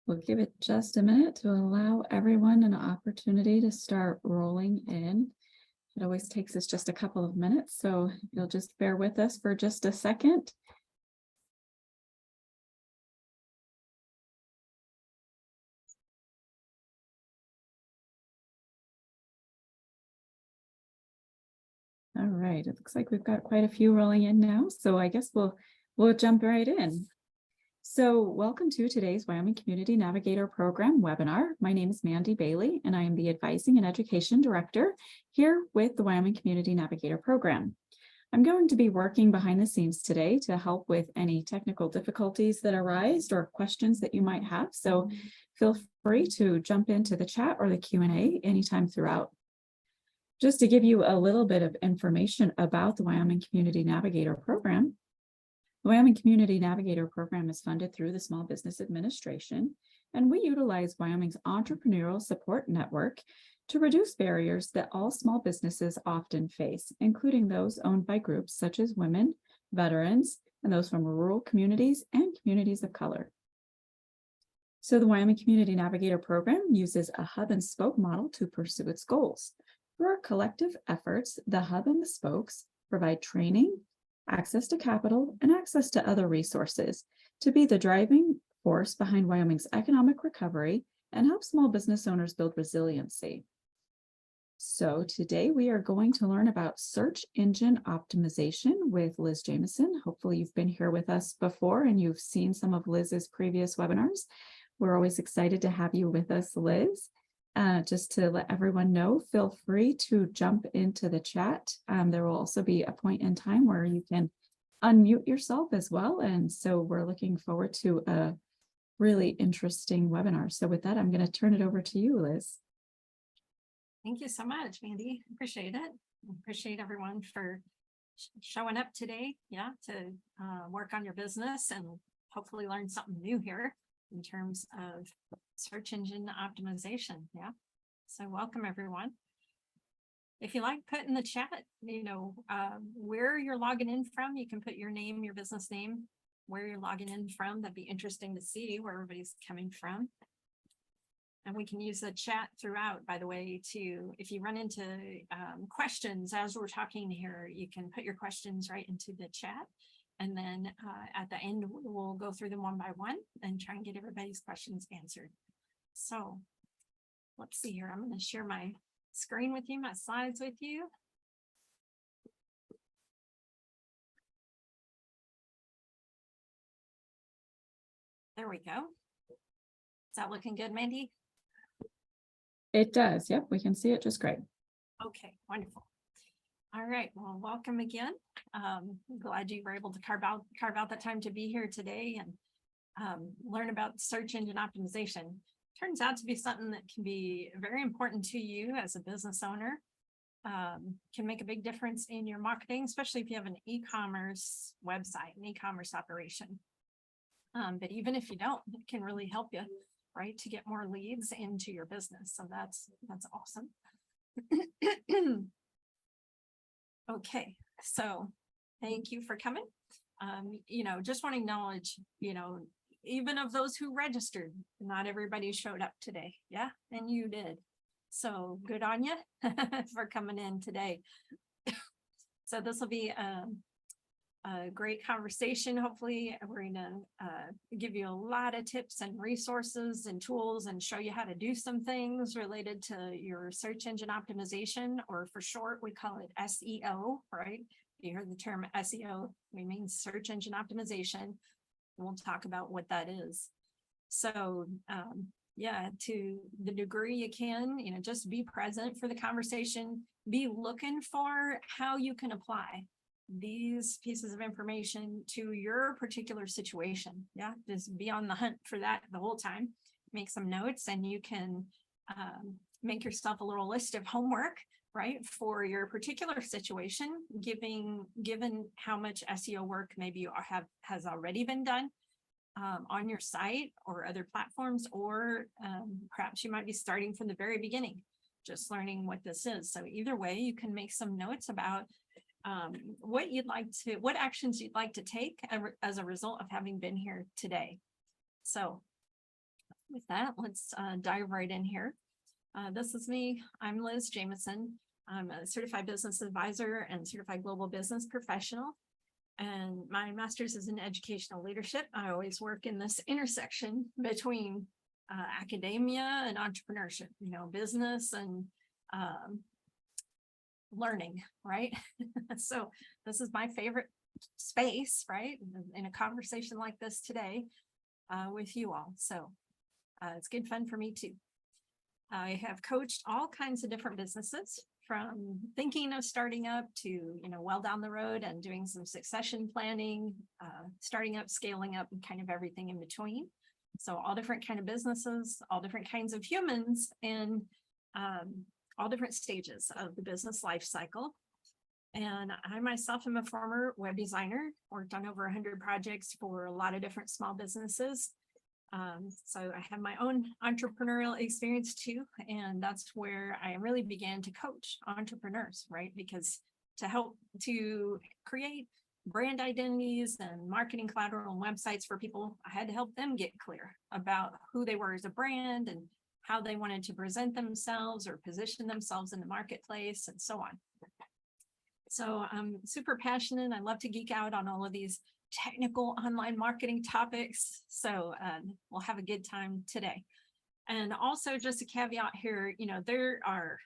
We'll give it just a minute to allow everyone an opportunity to start rolling in. It always takes us just a couple of minutes, so if you'll just bear with us for just a second. All right, it looks like we've got quite a few rolling in now, so I guess we'll jump right in. So welcome to today's Wyoming Community Navigator Program webinar. My name is Mandy Bailey, and I am the Advising and Education Director here with the Wyoming Community Navigator Program. I'm going to be working behind the scenes today to help with any technical difficulties that arise or questions that you might have. So feel free to jump into the chat or the Q&A anytime throughout. Just to give you a little bit of information about the Wyoming Community Navigator Program, the Wyoming Community Navigator Program is funded through the Small Business Administration, and we utilize Wyoming's entrepreneurial support network to reduce barriers that all small businesses often face, including those owned by groups such as women, veterans, and those from rural communities and communities of color. So the Wyoming Community Navigator Program uses a hub and spoke model to pursue its goals. Through our collective efforts, the hub and the spokes provide training, access to capital, and access to other resources to be the driving force behind Wyoming's economic recovery and help small business owners build resiliency. So today we are going to learn about search engine optimization with Liz Jameson. Hopefully you've been here with us before and you've seen some of Liz's previous webinars. We're always excited to have you with us, Liz. Just to let everyone know, feel free to jump into the chat. There will also be a point in time where you can unmute yourself as well. And so we're looking forward to a really interesting webinar. So with that, I'm going to turn it over to you, Liz. Thank you so much, Mandy. Appreciate it. Appreciate everyone for showing up today, to work on your business and hopefully learn something new here in terms of search engine optimization. So welcome everyone. If you like, put in the chat, where you're logging in from. You can put your name, your business name, where you're logging in from. That'd be interesting to see where everybody's coming from. And we can use the chat throughout, by the way, if you run into questions as we're talking here, you can put your questions right into the chat. And then at the end, we'll go through them one by one and try and get everybody's questions answered. So let's see here. I'm going to share my screen with you, my slides with you. There we go. Is that looking good, Mandy? It does. Yep, we can see it just great. Okay, wonderful. All right, well, welcome again. Glad you were able to carve out that time to be here today and learn about search engine optimization. Turns out to be something that can be very important to you as a business owner. Can make a big difference in your marketing, especially if you have an e-commerce website, an e-commerce operation. But even if you don't, it can really help you, right, to get more leads into your business. So that's awesome. Okay, so thank you for coming. Just want to acknowledge, even of those who registered, not everybody showed up today. Yeah, and you did. So good on you for coming in today. So this will be a great conversation. Hopefully we're going to give you a lot of tips and resources and tools and show you how to do some things related to your search engine optimization, or for short, we call it SEO, right? You heard the term SEO, we mean search engine optimization. We'll talk about what that is. So to the degree you can, just be present for the conversation, be looking for how you can apply these pieces of information to your particular situation. Just be on the hunt for that the whole time. Make some notes, and you can make yourself a little list of homework, right, for your particular situation, given how much SEO work maybe you has already been done on your site or other platforms, or perhaps you might be starting from the very beginning, just learning what this is. So either way, you can make some notes about what actions you'd like to take as a result of having been here today. So with that, let's dive right in here. This is me. I'm Liz Jameson. I'm a certified business advisor and certified global business professional. And my master's is in educational leadership. I always work in this intersection between academia and entrepreneurship, business and learning, right? So this is my favorite space, right? In a conversation like this today with you all. So it's good fun for me too. I have coached all kinds of different businesses, from thinking of starting up to, well down the road and doing some succession planning, starting up, scaling up, and kind of everything in between. So all different kind of businesses, all different kinds of humans, and all different stages of the business life cycle. And I myself am a former web designer, worked on over 100 projects for a lot of different small businesses. So I have my own entrepreneurial experience too, and that's where I really began to coach entrepreneurs, right? Because to help to create brand identities and marketing collateral and websites for people, I had to help them get clear about who they were as a brand and how they wanted to present themselves or position themselves in the marketplace and so on. So I'm super passionate. I love to geek out on all of these technical online marketing topics. So we'll have a good time today. And also just a caveat here, there are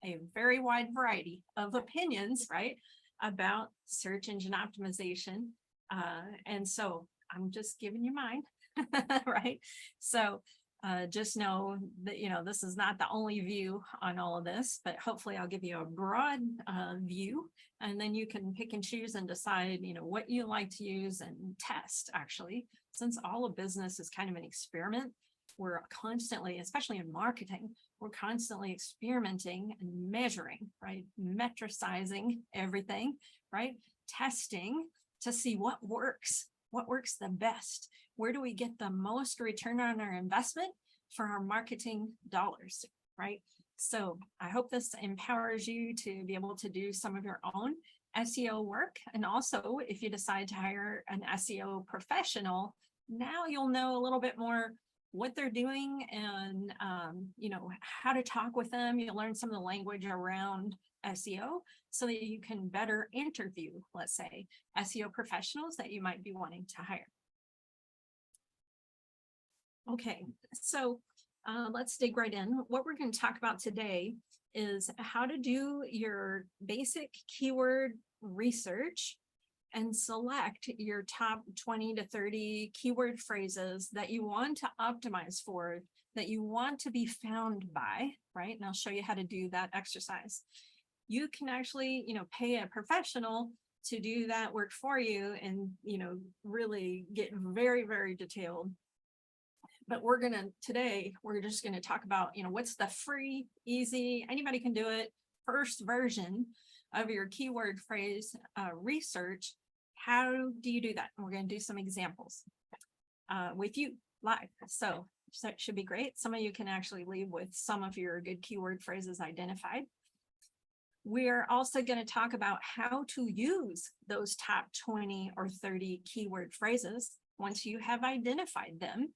a very wide variety of opinions, right, about search engine optimization. And so I'm just giving you mine, right? So just know that, this is not the only view on all of this, but hopefully I'll give you a broad view, and then you can pick and choose and decide, what you like to use and test. Actually, since all of business is kind of an experiment, we're constantly, especially in marketing, we're constantly experimenting and measuring, right? Metricizing everything, right? Testing to see what works the best. Where do we get the most return on our investment for our marketing dollars, right? So I hope this empowers you to be able to do some of your own SEO work. And also, if you decide to hire an SEO professional, now you'll know a little bit more what they're doing and, how to talk with them. You'll learn some of the language around SEO so that you can better interview, let's say, SEO professionals that you might be wanting to hire. Okay, so let's dig right in. What we're going to talk about today is how to do your basic keyword research and select your top 20 to 30 keyword phrases that you want to optimize for, that you want to be found by, right? And I'll show you how to do that exercise. You can actually, pay a professional to do that work for you and, really get very, very detailed. But today, we're just going to talk about, what's the free, easy, anybody can do it, first version of your keyword phrase research. How do you do that? And we're going to do some examples with you live. So it should be great. Some of you can actually leave with some of your good keyword phrases identified. We're also going to talk about how to use those top 20 or 30 keyword phrases once you have identified them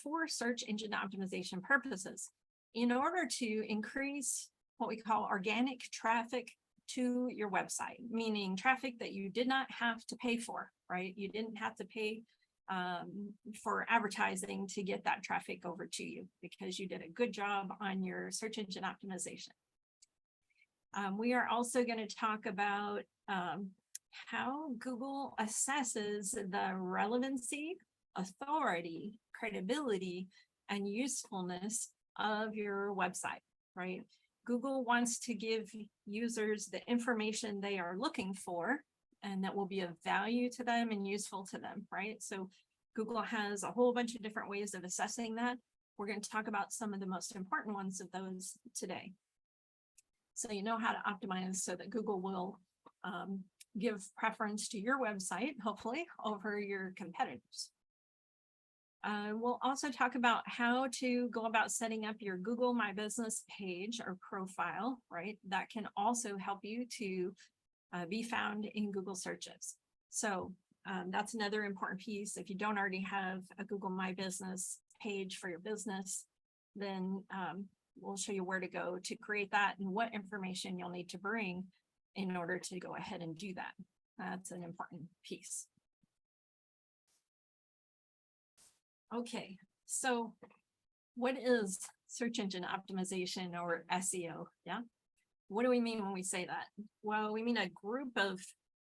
for search engine optimization purposes in order to increase what we call organic traffic to your website, meaning traffic that you did not have to pay for, right? You didn't have to pay for advertising to get that traffic over to you because you did a good job on your search engine optimization. We are also going to talk about how Google assesses the relevancy, authority, credibility, and usefulness of your website, right? Google wants to give users the information they are looking for and that will be of value to them and useful to them, right? So Google has a whole bunch of different ways of assessing that. We're going to talk about some of the most important ones of those today. So you know how to optimize so that Google will give preference to your website, hopefully, over your competitors. We'll also talk about how to go about setting up your Google My Business page or profile, right? That can also help you to be found in Google searches. So that's another important piece. If you don't already have a Google My Business page for your business, then we'll show you where to go to create that and what information you'll need to bring in order to go ahead and do that. That's an important piece. Okay, so what is search engine optimization, or SEO? Yeah. What do we mean when we say that? Well, we mean a group of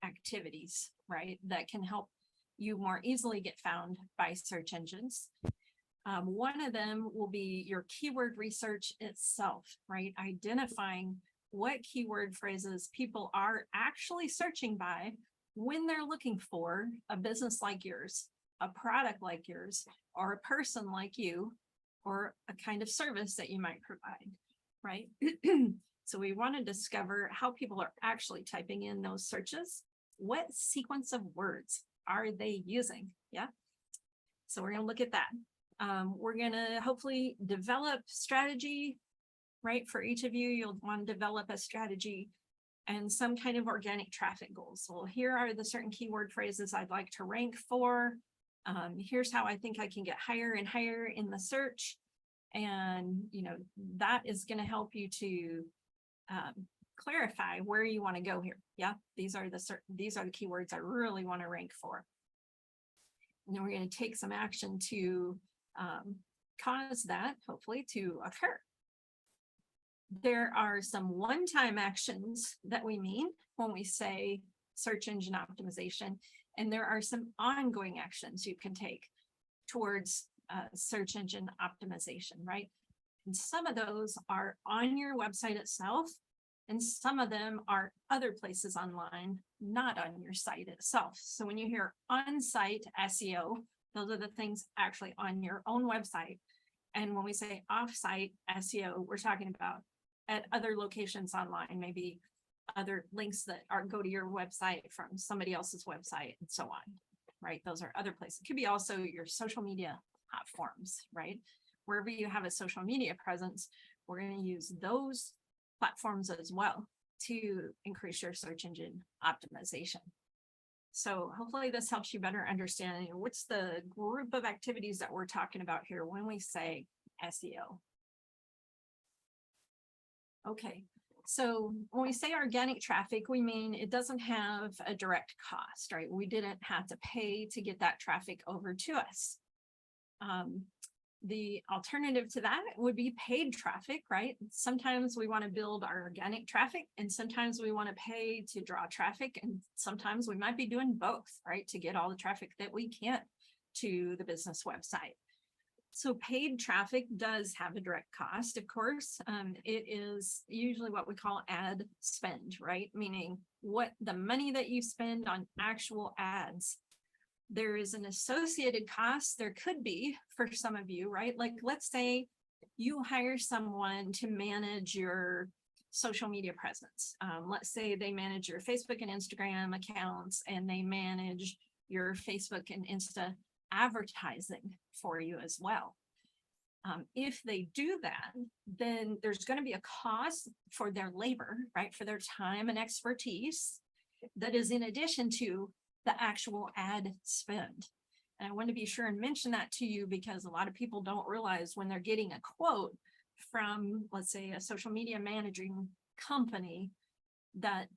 activities, right, that can help you more easily get found by search engines. One of them will be your keyword research itself, right? Identifying what keyword phrases people are actually searching by when they're looking for a business like yours, a product like yours, or a person like you, or a kind of service that you might provide, right? So we want to discover how people are actually typing in those searches. What sequence of words are they using? Yeah. So we're going to look at that. We're going to hopefully develop strategy, right? For each of you, you'll want to develop a strategy and some kind of organic traffic goals. So here are the certain keyword phrases I'd like to rank for. Here's how I think I can get higher and higher in the search. And, you know, that is going to help you to clarify where you want to go here. Yeah, these are the keywords I really want to rank for. And then we're going to take some action to cause that, hopefully, to occur. There are some one-time actions that we mean when we say search engine optimization, and there are some ongoing actions you can take towards search engine optimization, right? And some of those are on your website itself, and some of them are other places online, not on your site itself. So when you hear on-site SEO, those are the things actually on your own website. And when we say off-site SEO, we're talking about at other locations online, maybe other links that go to your website from somebody else's website and so on, right? Those are other places. It could be also your social media platforms, right? Wherever you have a social media presence, we're going to use those platforms as well to increase your search engine optimization. So hopefully this helps you better understand what's the group of activities that we're talking about here when we say SEO. Okay, so when we say organic traffic, we mean it doesn't have a direct cost, right? We didn't have to pay to get that traffic over to us. The alternative to that would be paid traffic, right? Sometimes we want to build our organic traffic, and sometimes we want to pay to draw traffic, and sometimes we might be doing both, right? To get all the traffic that we can to the business website. So paid traffic does have a direct cost, of course. It is usually what we call ad spend, right? Meaning what the money that you spend on actual ads. There is an associated cost. There could be for some of you, right? Like, let's say you hire someone to manage your social media presence. Let's say they manage your Facebook and Instagram accounts, and they manage your Facebook and Insta advertising for you as well. If they do that, then there's going to be a cost for their labor, right? For their time and expertise that is in addition to the actual ad spend. And I want to be sure and mention that to you, because a lot of people don't realize when they're getting a quote from, let's say, a social media managing company, that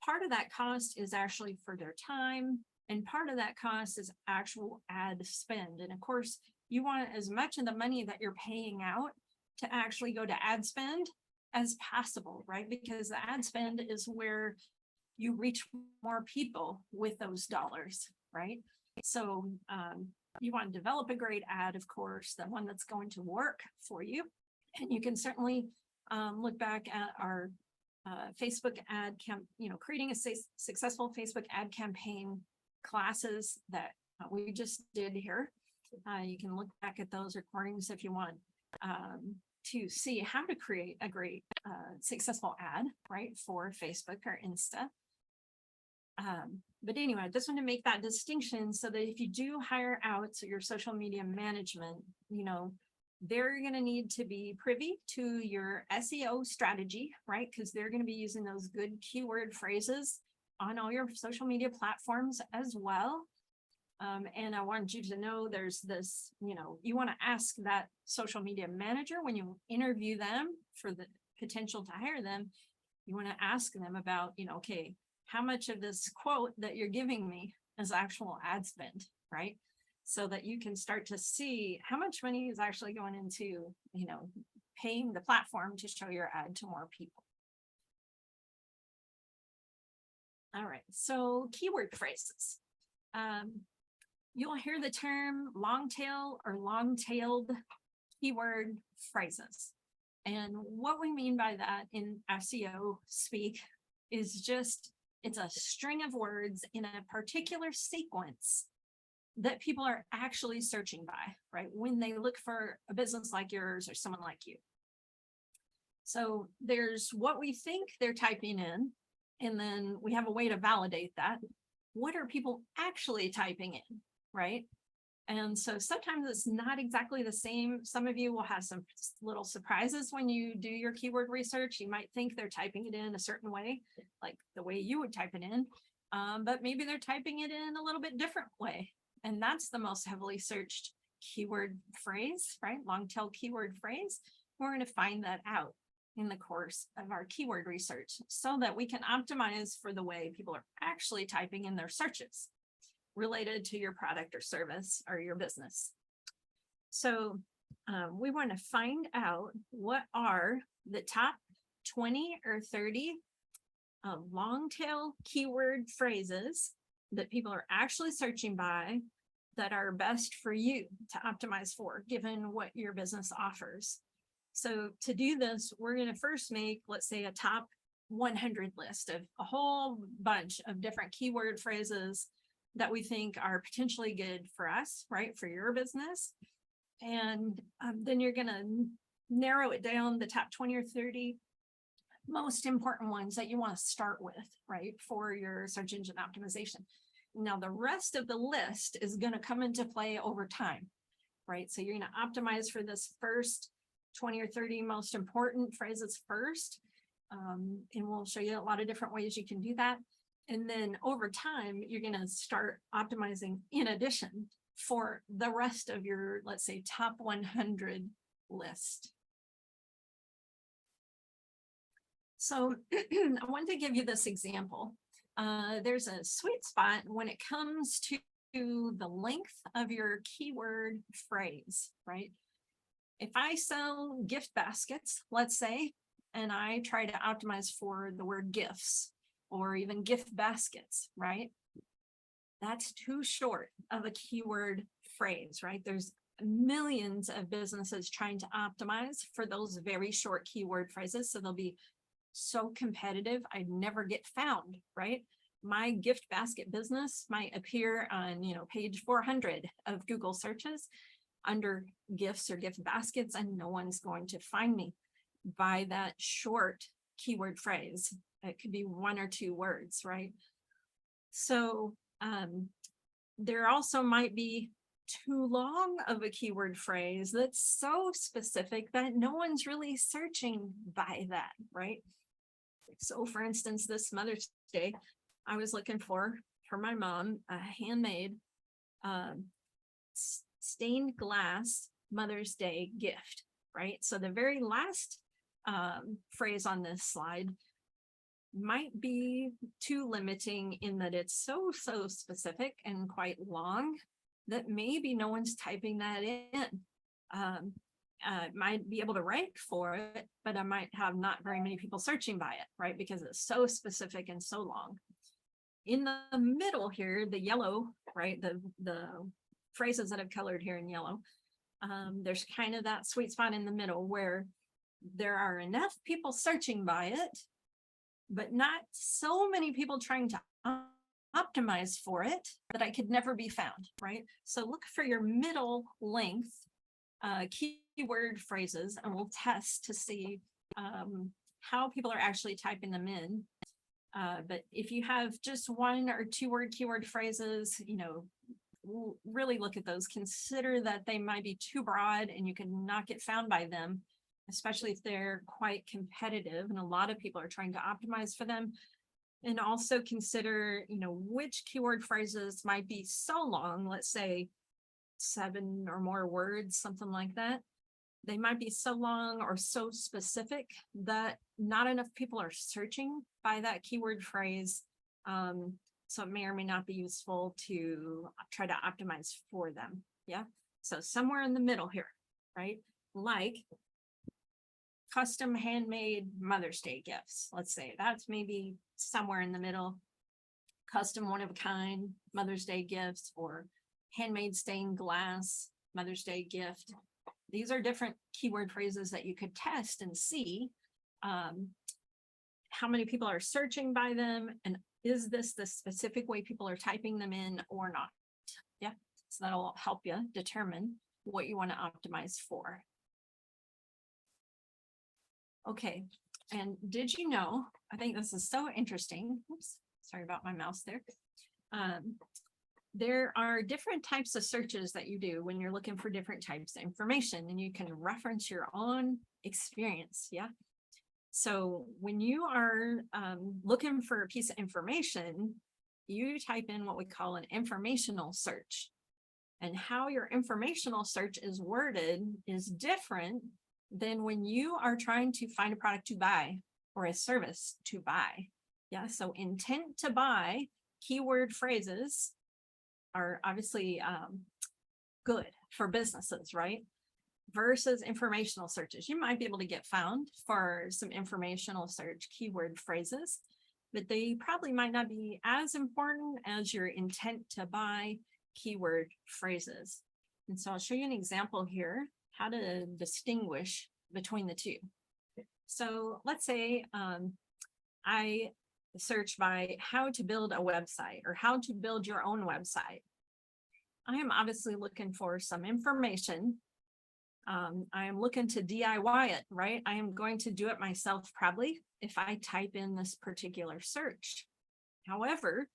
part of that cost is actually for their time, and part of that cost is actual ad spend. And of course, you want as much of the money that you're paying out to actually go to ad spend as possible, right? Because the ad spend is where you reach more people with those dollars, right? So you want to develop a great ad, of course, the one that's going to work for you. And you can certainly look back at our Facebook ad creating a successful Facebook ad campaign classes that we just did here. You can look back at those recordings if you want to see how to create a great successful ad, right, for Facebook or Insta. But anyway, I just want to make that distinction so that if you do hire out your social media management, you know, they're going to need to be privy to your SEO strategy, right? Because they're going to be using those good keyword phrases on all your social media platforms as well. And I want you to know there's this, you want to ask that social media manager when you interview them for the potential to hire them, you want to ask them about, okay, how much of this quote that you're giving me is actual ad spend, right? So that you can start to see how much money is actually going into, paying the platform to show your ad to more people. All right, so keyword phrases. You'll hear the term long tail or long-tailed keyword phrases. And what we mean by that in SEO speak is just, it's a string of words in a particular sequence that people are actually searching by, right? When they look for a business like yours or someone like you. So there's what we think they're typing in, and then we have a way to validate that. What are people actually typing in, right? And so sometimes it's not exactly the same. Some of you will have some little surprises when you do your keyword research. You might think they're typing it in a certain way, like the way you would type it in, but maybe they're typing it in a little bit different way. And that's the most heavily searched keyword phrase, right? Long tail keyword phrase. We're going to find that out in the course of our keyword research so that we can optimize for the way people are actually typing in their searches related to your product or service or your business. So we want to find out what are the top 20 or 30 long tail keyword phrases that people are actually searching by that are best for you to optimize for, given what your business offers. So to do this, we're going to first make, let's say, a top 100 list of a whole bunch of different keyword phrases that we think are potentially good for us, right, for your business. And then you're going to narrow it down, the top 20 or 30 most important ones that you want to start with, right, for your search engine optimization. Now, the rest of the list is going to come into play over time, right? So you're going to optimize for this first 20 or 30 most important phrases first. And we'll show you a lot of different ways you can do that. And then over time, you're going to start optimizing in addition for the rest of your, let's say, top 100 list. So I wanted to give you this example. There's a sweet spot when it comes to the length of your keyword phrase, right? If I sell gift baskets, let's say, and I try to optimize for the word gifts or even gift baskets, right? That's too short of a keyword phrase, right? There's millions of businesses trying to optimize for those very short keyword phrases. So they'll be so competitive, I'd never get found, right? My gift basket business might appear on, page 400 of Google searches under gifts or gift baskets, and no one's going to find me by that short keyword phrase. It could be 1 or 2 words, right? So there also might be too long of a keyword phrase that's so specific that no one's really searching by that, right? So for instance, this Mother's Day, I was looking for my mom, a handmade stained glass Mother's Day gift, right? So the very last phrase on this slide might be too limiting in that it's so specific and quite long that maybe no one's typing that in. Might be able to rank for it, but I might have not very many people searching by it, right? Because it's so specific and so long. In the middle here, the yellow, right? The phrases that I've colored here in yellow, there's kind of that sweet spot in the middle where there are enough people searching by it, but not so many people trying to optimize for it that I could never be found, right? So look for your middle length keyword phrases, and we'll test to see how people are actually typing them in. But if you have just 1 or 2 word keyword phrases, really look at those. Consider that they might be too broad and you could not get found by them, especially if they're quite competitive and a lot of people are trying to optimize for them. And also consider, which keyword phrases might be so long, let's say 7 or more words, something like that. They might be so long or so specific that not enough people are searching by that keyword phrase. So it may or may not be useful to try to optimize for them. Yeah. So somewhere in the middle here, right? Like custom handmade Mother's Day gifts. Let's say that's maybe somewhere in the middle. Custom one of a kind Mother's Day gifts, or handmade stained glass Mother's Day gift. These are different keyword phrases that you could test and see how many people are searching by them, and is this the specific way people are typing them in or not? Yeah, so that'll help you determine what you want to optimize for. Okay, and did you know, I think this is so interesting. Oops, sorry about my mouse there. There are different types of searches that you do when you're looking for different types of information, and you can reference your own experience. Yeah. So when you are looking for a piece of information, you type in what we call an informational search. And how your informational search is worded is different than when you are trying to find a product to buy or a service to buy. Yeah. So intent to buy keyword phrases are obviously good for businesses, right? Versus informational searches. You might be able to get found for some informational search keyword phrases, but they probably might not be as important as your intent to buy keyword phrases. And so I'll show you an example here, how to distinguish between the two. So let's say I search by how to build a website or how to build your own website. I am obviously looking for some information. I am looking to DIY it, right? I am going to do it myself probably if I type in this particular search. However,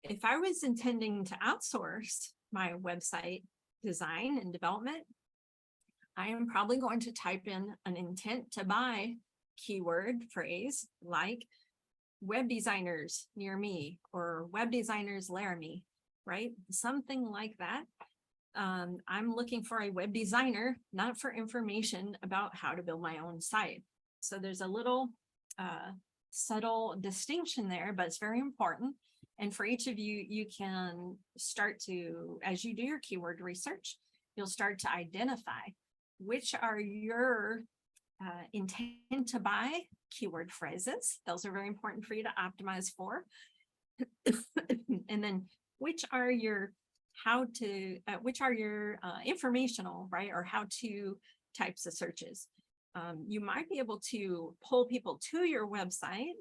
if I was intending to outsource my website design and development, I am probably going to type in an intent to buy keyword phrase like web designers near me or web designers Laramie, right? Something like that. I'm looking for a web designer, not for information about how to build my own site. So there's a little subtle distinction there, but it's very important. And for each of you, you can start to, as you do your keyword research, you'll start to identify which are your intent to buy keyword phrases. Those are very important for you to optimize for. And then which are your informational, right, or how to types of searches. You might be able to pull people to your website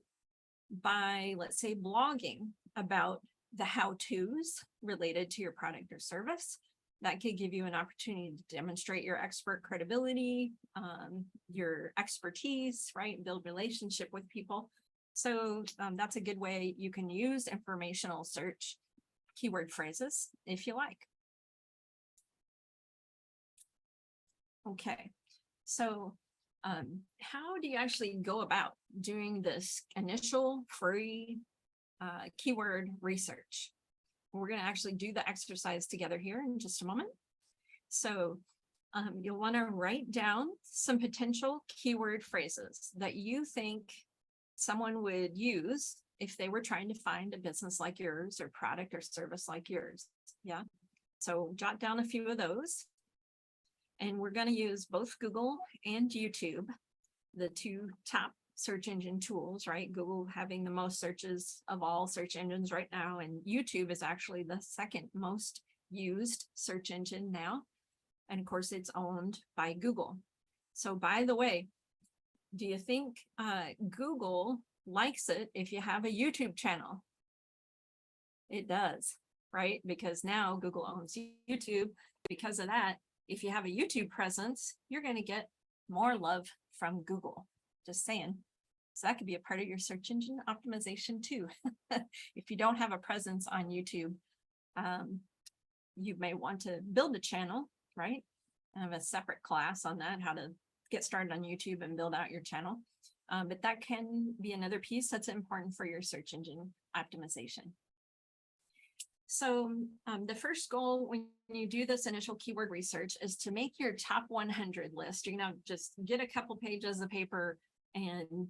by, let's say, blogging about the how-tos related to your product or service. That could give you an opportunity to demonstrate your expert credibility, your expertise, right? Build relationship with people. So that's a good way you can use informational search keyword phrases if you like. Okay, so how do you actually go about doing this initial free keyword research? We're going to actually do the exercise together here in just a moment. So you'll want to write down some potential keyword phrases that you think someone would use if they were trying to find a business like yours or product or service like yours. Yeah. So jot down a few of those. And we're going to use both Google and YouTube, the two top search engine tools, right? Google having the most searches of all search engines right now, and YouTube is actually the second most used search engine now. And of course, it's owned by Google. So by the way, do you think Google likes it if you have a YouTube channel? It does, right? Because now Google owns YouTube. Because of that, if you have a YouTube presence, you're going to get more love from Google. Just saying. So that could be a part of your search engine optimization too. If you don't have a presence on YouTube, you may want to build a channel, right? I have a separate class on that, how to get started on YouTube and build out your channel. But that can be another piece that's important for your search engine optimization. So the first goal when you do this initial keyword research is to make your top 100 list. You're gonna just get a couple pages of paper and,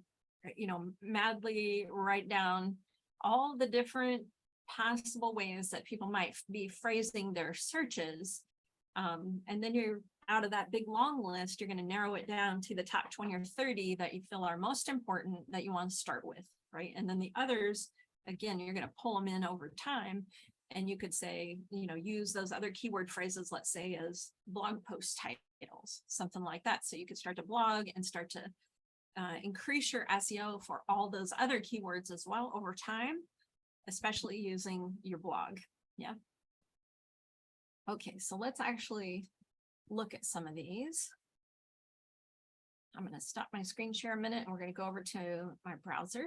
madly write down all the different possible ways that people might be phrasing their searches. And then you're out of that big long list, you're going to narrow it down to the top 20 or 30 that you feel are most important that you want to start with, right? And then the others, again, you're going to pull them in over time. And you could say, use those other keyword phrases, let's say as blog post titles, something like that. So you could start to blog and start to increase your SEO for all those other keywords as well over time, especially using your blog. Yeah. Okay, so let's actually look at some of these. I'm going to stop my screen share a minute and we're going to go over to my browser.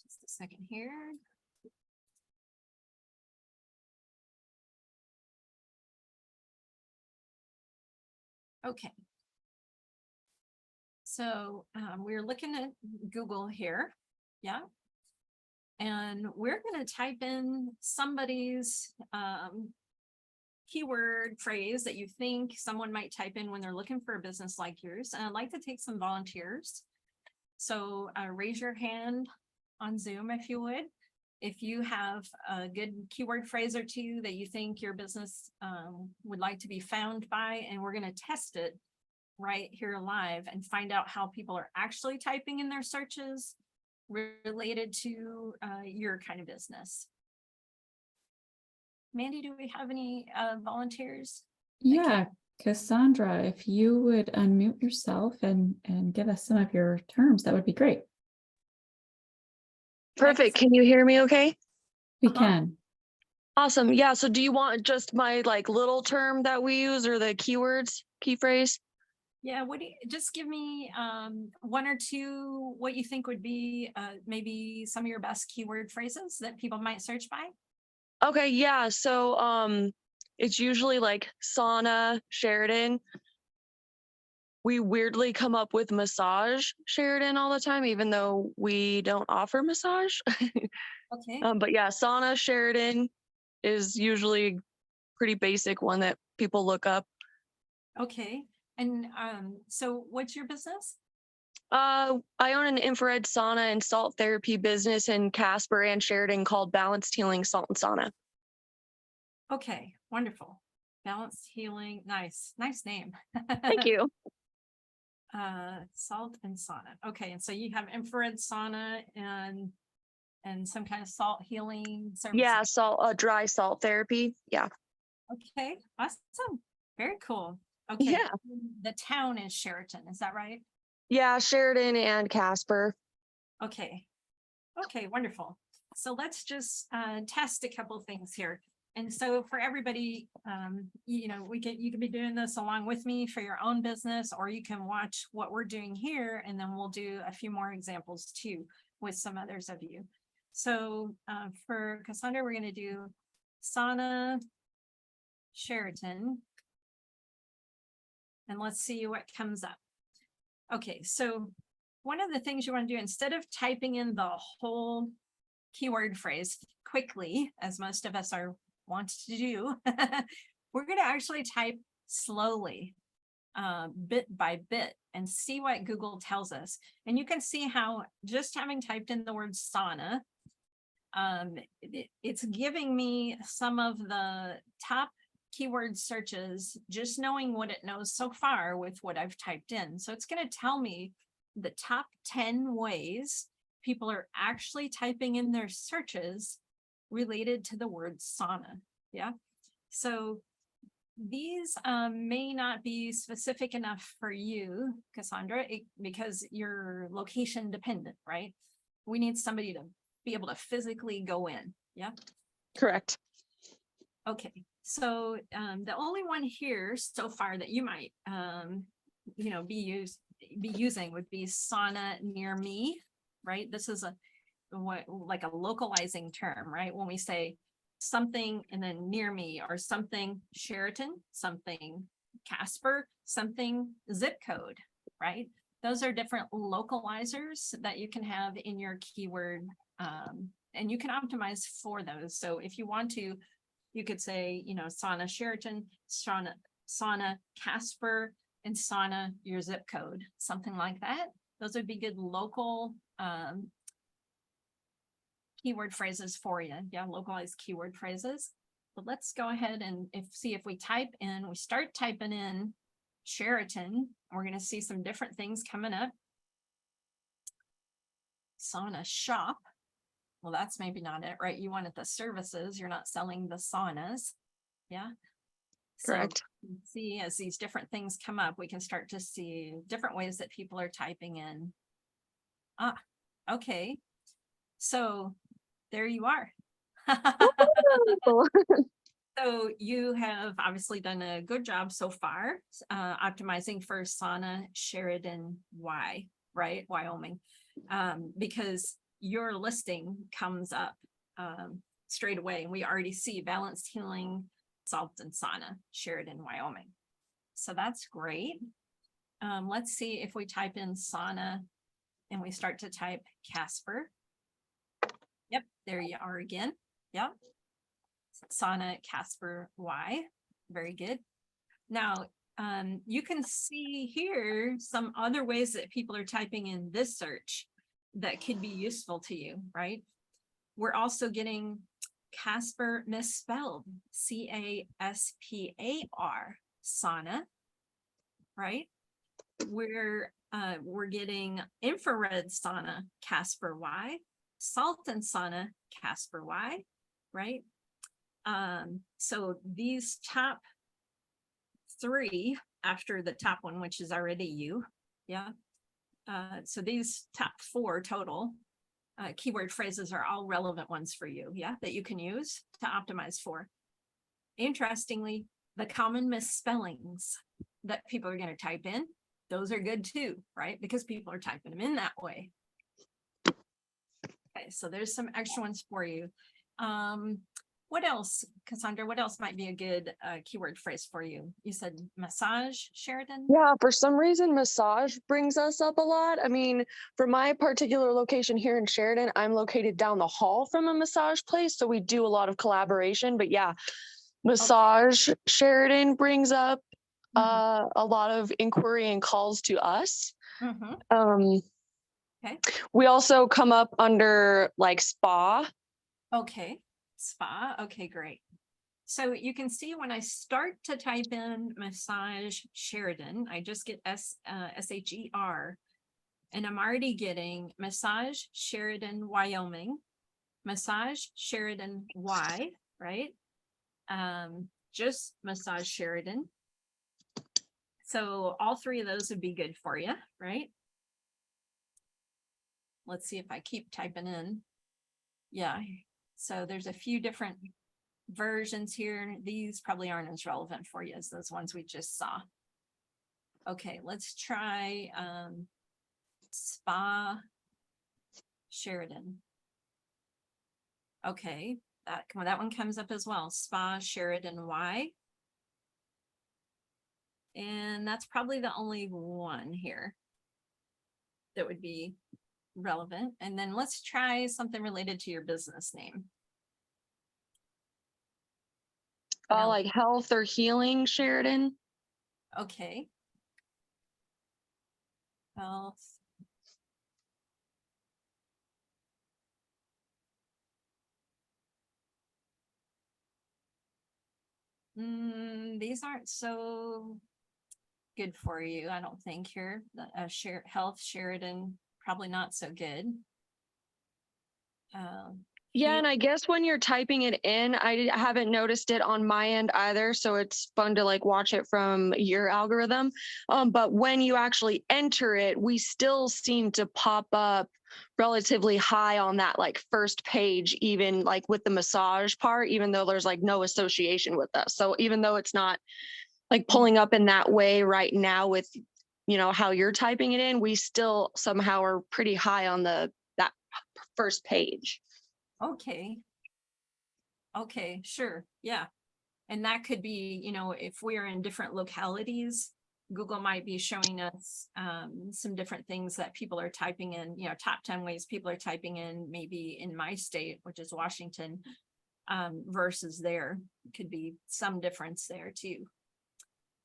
Just a second here. Okay. So we're looking at Google here. Yeah. And we're going to type in somebody's keyword phrase that you think someone might type in when they're looking for a business like yours. And I'd like to take some volunteers. So raise your hand on Zoom if you would. If you have a good keyword phrase or two that you think your business would like to be found by, and we're going to test it right here live and find out how people are actually typing in their searches related to your kind of business. Mandy, do we have any volunteers? Yeah, Cassandra, if you would unmute yourself and give us some of your terms, that would be great. Perfect. Can you hear me okay? We can. Awesome. Yeah. So do you want just my little term that we use or the keywords, key phrase? Yeah, just give me one or two what you think would be maybe some of your best keyword phrases that people might search by. Okay, yeah. So it's usually like sauna, Sheridan. We weirdly come up with massage Sheridan all the time, even though we don't offer massage. Okay. But yeah, sauna Sheridan is usually a pretty basic one that people look up. Okay. And so what's your business? I own an infrared sauna and salt therapy business in Casper and Sheridan called Balanced Healing Salt and Sauna. Okay, wonderful. Balanced Healing, nice name. Thank you. Salt and sauna. Okay, and so you have infrared sauna and some kind of salt healing service. Yeah, dry salt therapy. Yeah. Okay, awesome. Very cool. Okay. Yeah. The town is Sheraton, is that right? Yeah, Sheridan and Casper. Okay. Okay, wonderful. So let's just test a couple things here. And so for everybody, you can be doing this along with me for your own business, or you can watch what we're doing here, and then we'll do a few more examples too with some others of you. So for Cassandra, we're going to do sauna Sheraton. And let's see what comes up. Okay, so one of the things you want to do, instead of typing in the whole keyword phrase quickly, as most of us want to do, we're going to actually type slowly, bit by bit, and see what Google tells us. And you can see how just having typed in the word sauna, it's giving me some of the top keyword searches, just knowing what it knows so far with what I've typed in. So it's going to tell me the top 10 ways people are actually typing in their searches related to the word sauna. Yeah. So these may not be specific enough for you, Cassandra, because you're location dependent, right? We need somebody to be able to physically go in. Yeah. Correct. Okay. So the only one here so far that you might, be using would be sauna near me, right? This is like a localizing term, right? When we say something and then near me, or something Sheraton, something Casper, something zip code, right? Those are different localizers that you can have in your keyword, and you can optimize for those. So if you want to, you could say, you know, sauna Sheraton, sauna Casper, and sauna your zip code, something like that. Those would be good local keyword phrases for you. Yeah, localized keyword phrases. But let's go ahead and see if we start typing in Sheraton, we're going to see some different things coming up. Sauna shop. Well, that's maybe not it, right? You wanted the services. You're not selling the saunas. Yeah. Correct. So see, as these different things come up, we can start to see different ways that people are typing in. Okay. So there you are. So you have obviously done a good job so far, optimizing for sauna Sheridan right? Wyoming, because your listing comes up straight away, and we already see balanced healing, salt and sauna Sheridan, Wyoming. So that's great. Let's see if we type in sauna and we start to type Casper. Yep, there you are again. Yep. Sauna Casper Y. Very good. Now, you can see here some other ways that people are typing in this search that could be useful to you, right? We're also getting Casper misspelled, C-A-S-P-A-R, sauna, right? We're getting infrared sauna, Casper Y, salt and sauna, Casper Y, right? So these top three after the top one, which is already you. Yeah. So these top four total keyword phrases are all relevant ones for you. Yeah. That you can use to optimize for. Interestingly, the common misspellings that people are going to type in, those are good too, right? Because people are typing them in that way. Okay. So there's some extra ones for you. What else, Cassandra, what else might be a good keyword phrase for you? You said massage, Sheridan? Yeah, for some reason, massage brings us up a lot. I mean, for my particular location here in Sheridan, I'm located down the hall from a massage place, so we do a lot of collaboration. But yeah, massage Sheridan brings up a lot of inquiry and calls to us. Okay. We also come up under like spa. Okay, spa. Okay, great. So you can see when I start to type in massage Sheridan, I just get S-H-E-R, and I'm already getting massage Sheridan, Wyoming, massage Sheridan Y, right? Just massage Sheridan. So all three of those would be good for you, right? Let's see if I keep typing in. Yeah, so there's a few different versions here. These probably aren't as relevant for you as those ones we just saw. Okay, let's try spa Sheridan. Okay, that one comes up as well. Spa Sheridan Y. And that's probably the only one here that would be relevant. And then let's try something related to your business name. Like health or healing Sheridan. Okay. Health. These aren't so good for you, I don't think here. Health Sheridan, probably not so good. Yeah, and I guess when you're typing it in, I haven't noticed it on my end either, so it's fun to like watch it from your algorithm. But when you actually enter it, we still seem to pop up relatively high on that like first page, even like with the massage part, even though there's like no association with us. So even though it's not like pulling up in that way right now with, you know, how you're typing it in, we still somehow are pretty high on that first page. Okay. Okay, sure. Yeah. And that could be, you know, if we're in different localities, Google might be showing us some different things that people are typing in, you know, top 10 ways people are typing in, maybe in my state, which is Washington, versus there. Could be some difference there too.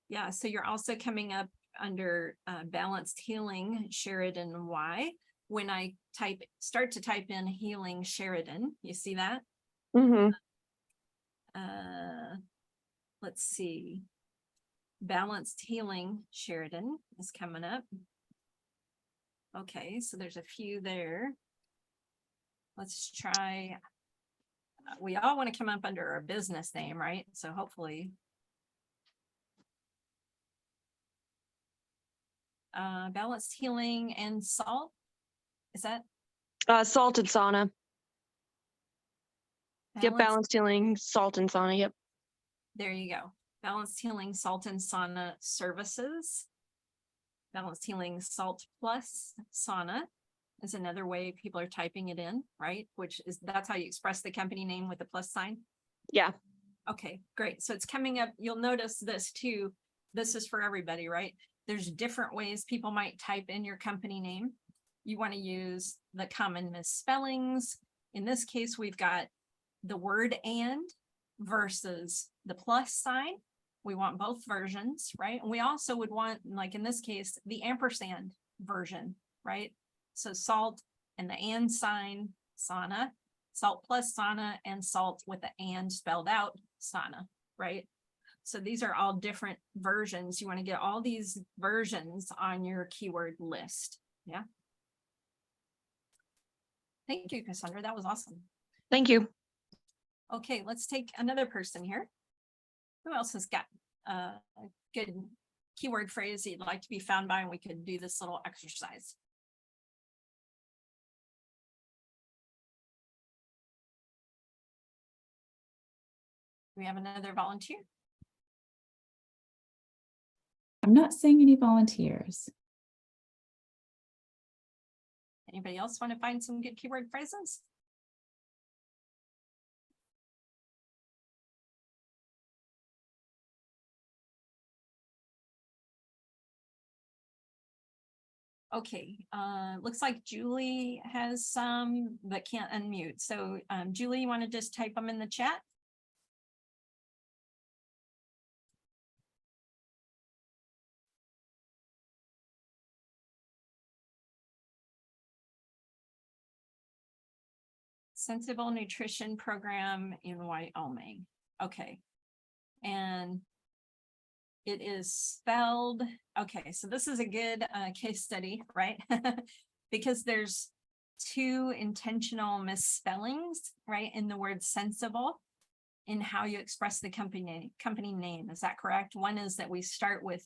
Yeah, so you're also coming up under balanced healing Sheridan Y. When I start to type in healing Sheridan, you see that? Mm-hmm. Let's see. Balanced healing Sheridan is coming up. Okay, so there's a few there. Let's try. We all want to come up under our business name, right? So hopefully. Balanced healing and salt. Is that? Salt and sauna. Yep, balanced healing, salt and sauna. Yep. There you go. Balanced healing, salt and sauna services. Balanced healing, salt plus sauna is another way people are typing it in, right? That's how you express the company name with the plus sign. Yeah. Okay, great. So it's coming up. You'll notice this too. This is for everybody, right? There's different ways people might type in your company name. You want to use the common misspellings. In this case, we've got the word and versus the plus sign. We want both versions, right? And we also would want, like in this case, the ampersand version, right? So salt and the and sign, sauna, salt plus sauna, and salt with the and spelled out, sauna, right? So these are all different versions. You want to get all these versions on your keyword list. Yeah. Thank you, Cassandra. That was awesome. Thank you. Okay, let's take another person here. Who else has got a good keyword phrase you'd like to be found by, and we could do this little exercise? Do we have another volunteer? I'm not seeing any volunteers. Anybody else want to find some good keyword phrases? Okay, looks like Julie has some but can't unmute. So Julie, you want to just type them in the chat? Sensible nutrition program in Wyoming. Okay. And it is spelled, okay, so this is a good case study, right? Because there's two intentional misspellings, right, in the word sensible in how you express the company name. Is that correct? One is that we start with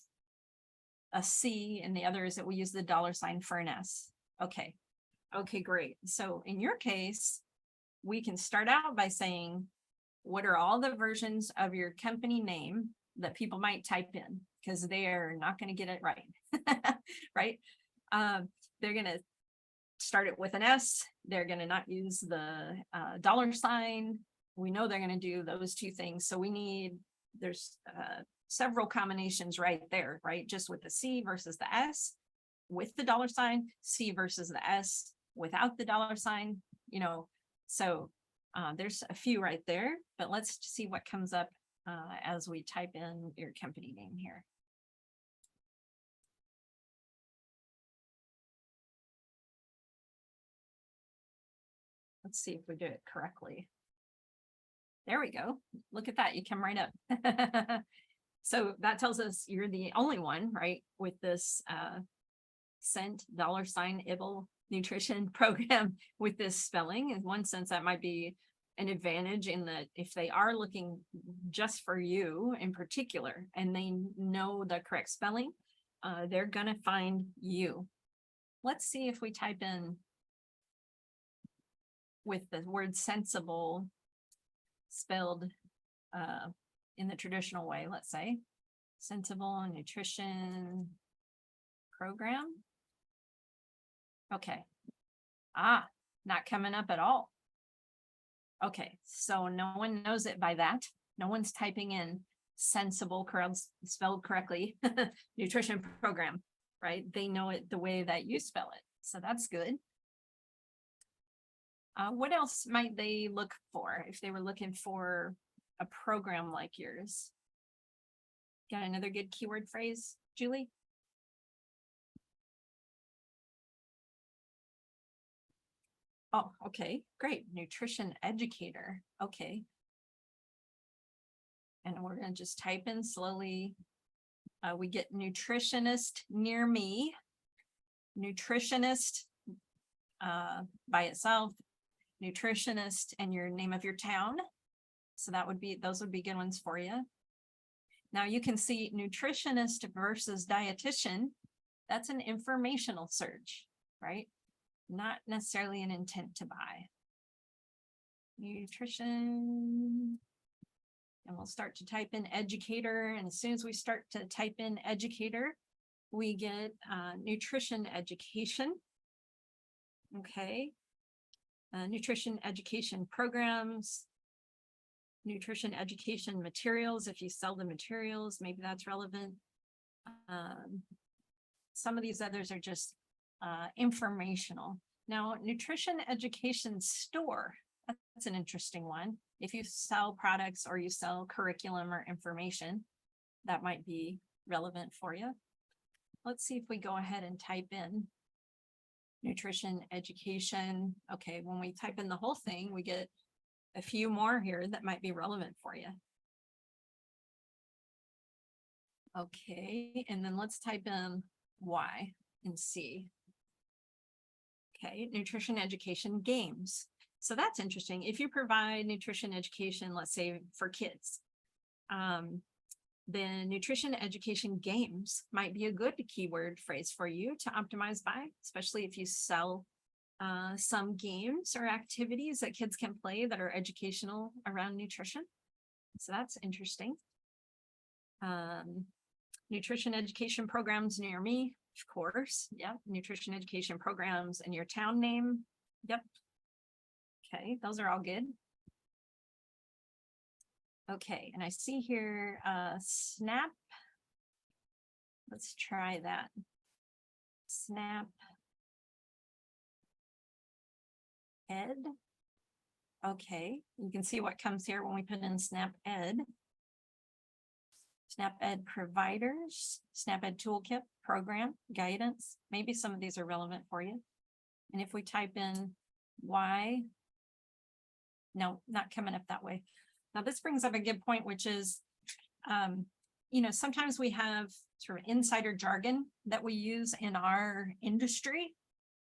a C, and the other is that we use the $ for an S. Okay. Okay, great. So in your case, we can start out by saying, what are all the versions of your company name that people might type in? Because they're not going to get it right, right? They're going to start it with an S. They're going to not use the $. We know they're going to do those two things. So there's several combinations right there, right? Just with the C versus the S, with the $, C versus the S without the $, you know. So there's a few right there, but let's see what comes up as we type in your company name here. Let's see if we do it correctly. There we go. Look at that. You come right up. So that tells us you're the only one, right, with this cent $IBL nutrition program with this spelling. In one sense, that might be an advantage in that if they are looking just for you in particular and they know the correct spelling, they're going to find you. Let's see if we type in with the word sensible spelled in the traditional way. Let's say sensible nutrition program. Okay. Not coming up at all. Okay, so no one knows it by that. No one's typing in sensible, spelled correctly, nutrition program, right? They know it the way that you spell it. So that's good. What else might they look for if they were looking for a program like yours? Got another good keyword phrase, Julie? Oh, okay, great. Nutrition educator. Okay. And we're going to just type in slowly. We get nutritionist near me, nutritionist by itself, nutritionist and your name of your town. So that would be, those would be good ones for you. Now you can see nutritionist versus dietitian. That's an informational search, right? Not necessarily an intent to buy. Nutrition. And we'll start to type in educator. And as soon as we start to type in educator, we get nutrition education. Okay. Nutrition education programs, nutrition education materials. If you sell the materials, maybe that's relevant. Some of these others are just informational. Now, nutrition education store, that's an interesting one. If you sell products or you sell curriculum or information, that might be relevant for you. Let's see if we go ahead and type in nutrition education. Okay, when we type in the whole thing, we get a few more here that might be relevant for you. Okay, and then let's type in Y and C. Okay, nutrition education games. So that's interesting. If you provide nutrition education, let's say for kids, then nutrition education games might be a good keyword phrase for you to optimize by, especially if you sell some games or activities that kids can play that are educational around nutrition. So that's interesting. Nutrition education programs near me, of course. Yep. Nutrition education programs and your town name. Yep. Okay, those are all good. Okay, and I see here SNAP. Let's try that. SNAP Ed. Okay, you can see what comes here when we put in SNAP Ed. SNAP Ed providers, SNAP Ed toolkit, program, guidance. Maybe some of these are relevant for you. And if we type in Y, no, not coming up that way. Now this brings up a good point, which is, you know, sometimes we have sort of insider jargon that we use in our industry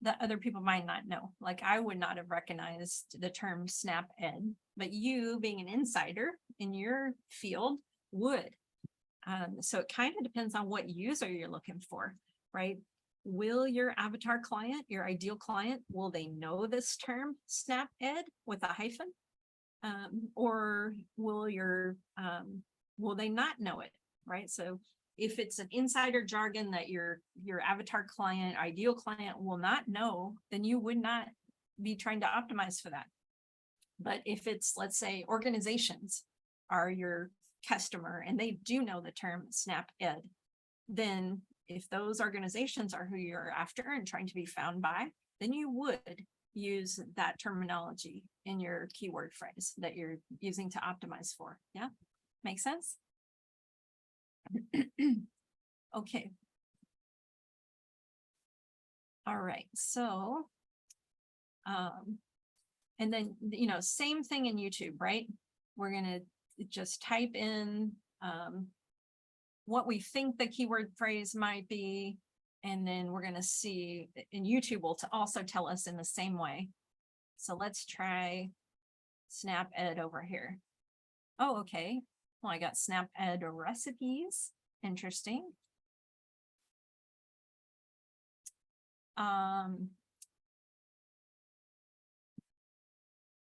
that other people might not know. Like I would not have recognized the term SNAP Ed, but you being an insider in your field would. So it kind of depends on what user you're looking for, right? Will your avatar client, your ideal client, will they know this term SNAP Ed with a hyphen? Or will they not know it, right? So if it's an insider jargon that your avatar client, ideal client will not know, then you would not be trying to optimize for that. But if it's, let's say, organizations are your customer and they do know the term SNAP Ed, then if those organizations are who you're after and trying to be found by, then you would use that terminology in your keyword phrase that you're using to optimize for. Yeah, make sense? Okay. All right, so, and then, you know, same thing in YouTube, right? We're gonna just type in what we think the keyword phrase might be, and then we're gonna see, and YouTube will also tell us in the same way. So let's try SNAP Ed over here. Oh, okay. Well, I got SNAP Ed recipes. Interesting.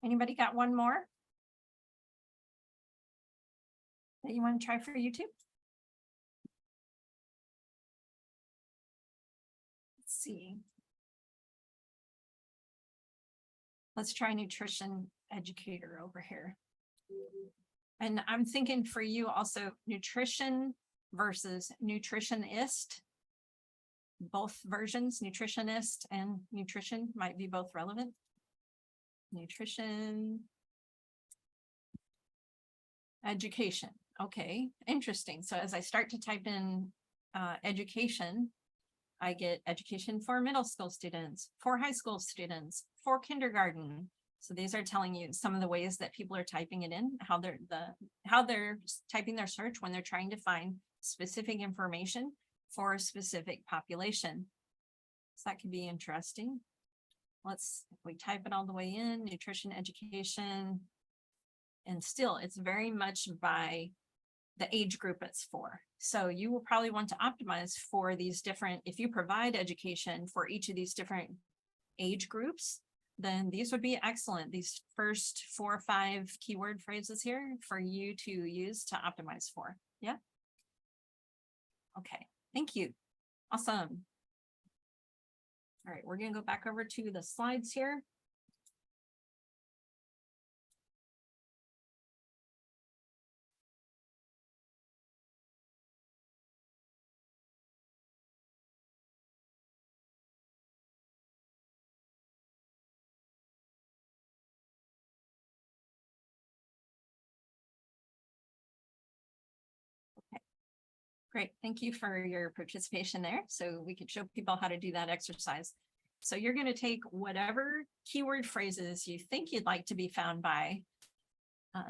Anybody got one more that you want to try for YouTube? Let's see. Let's try nutrition educator over here. And I'm thinking for you also nutrition versus nutritionist. Both versions, nutritionist and nutrition, might be both relevant. Nutrition. Education. Okay, interesting. So as I start to type in education, I get education for middle school students, for high school students, for kindergarten. So these are telling you some of the ways that people are typing it in, how they're typing their search when they're trying to find specific information for a specific population. So that could be interesting. If we type it all the way in, nutrition, education, and still it's very much by the age group it's for. So you will probably want to optimize for these different, if you provide education for each of these different age groups, then these would be excellent. These first 4 or 5 keyword phrases here for you to use to optimize for. Yeah. Okay, thank you. Awesome. All right, we're gonna go back over to the slides here. Great, thank you for your participation there. So we could show people how to do that exercise. So you're going to take whatever keyword phrases you think you'd like to be found by,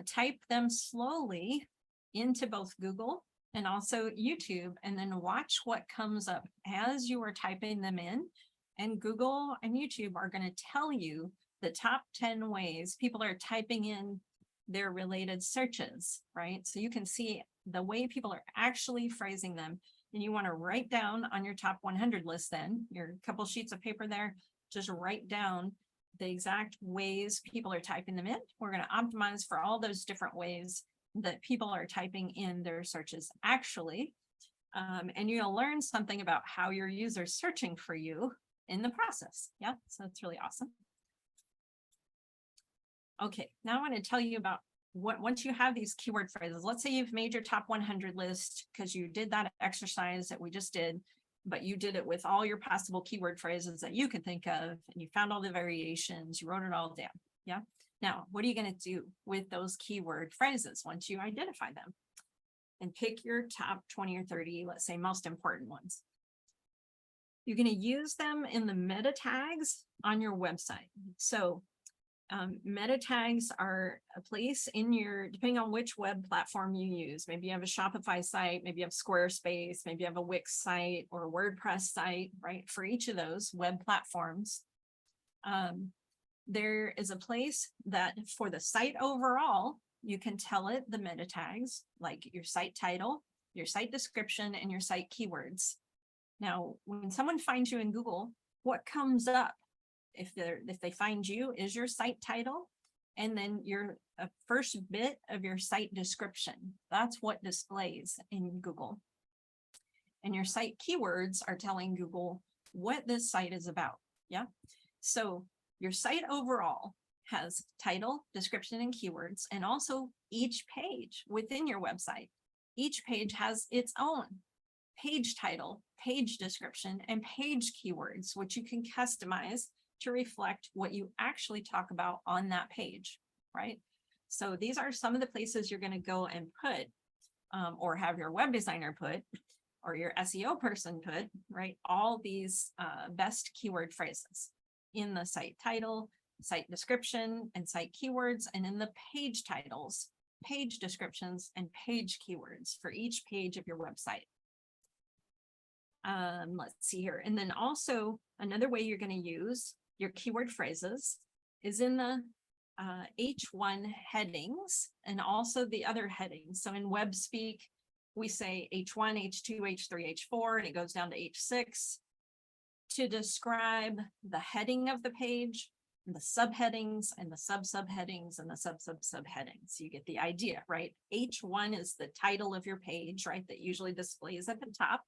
type them slowly into both Google and also YouTube, and then watch what comes up as you are typing them in. And Google and YouTube are going to tell you the top 10 ways people are typing in their related searches, right? So you can see the way people are actually phrasing them, and you want to write down on your top 100 list, then your couple sheets of paper there, just write down the exact ways people are typing them in. We're going to optimize for all those different ways that people are typing in their searches actually. And you'll learn something about how your users searching for you in the process. Yeah, so it's really awesome. Okay, now I want to tell you about once you have these keyword phrases. Let's say you've made your top 100 list because you did that exercise that we just did, but you did it with all your possible keyword phrases that you could think of, and you found all the variations, you wrote it all down. Yeah. Now, what are you going to do with those keyword phrases once you identify them? And pick your top 20 or 30, let's say, most important ones. You're going to use them in the meta tags on your website. So meta tags are a place in your, depending on which web platform you use. Maybe you have a Shopify site, maybe you have Squarespace, maybe you have a Wix site or a WordPress site, right? For each of those web platforms, there is a place that for the site overall, you can tell it the meta tags, like your site title, your site description, and your site keywords. Now, when someone finds you in Google, what comes up if they find you is your site title, and then your first bit of your site description. That's what displays in Google. And your site keywords are telling Google what this site is about. Yeah. So your site overall has title, description, and keywords, and also each page within your website. Each page has its own page title, page description, and page keywords, which you can customize to reflect what you actually talk about on that page, right? So these are some of the places you're going to go and put, or have your web designer put, or your SEO person put, right? All these best keyword phrases in the site title, site description, and site keywords, and in the page titles, page descriptions, and page keywords for each page of your website. Let's see here. And then also another way you're going to use your keyword phrases is in the H1 headings and also the other headings. So in web speak, we say H1, H2, H3, H4, and it goes down to H6 to describe the heading of the page, the subheadings, and the subheadings, and the subheadings. So you get the idea, right? H1 is the title of your page, right? That usually displays at the top.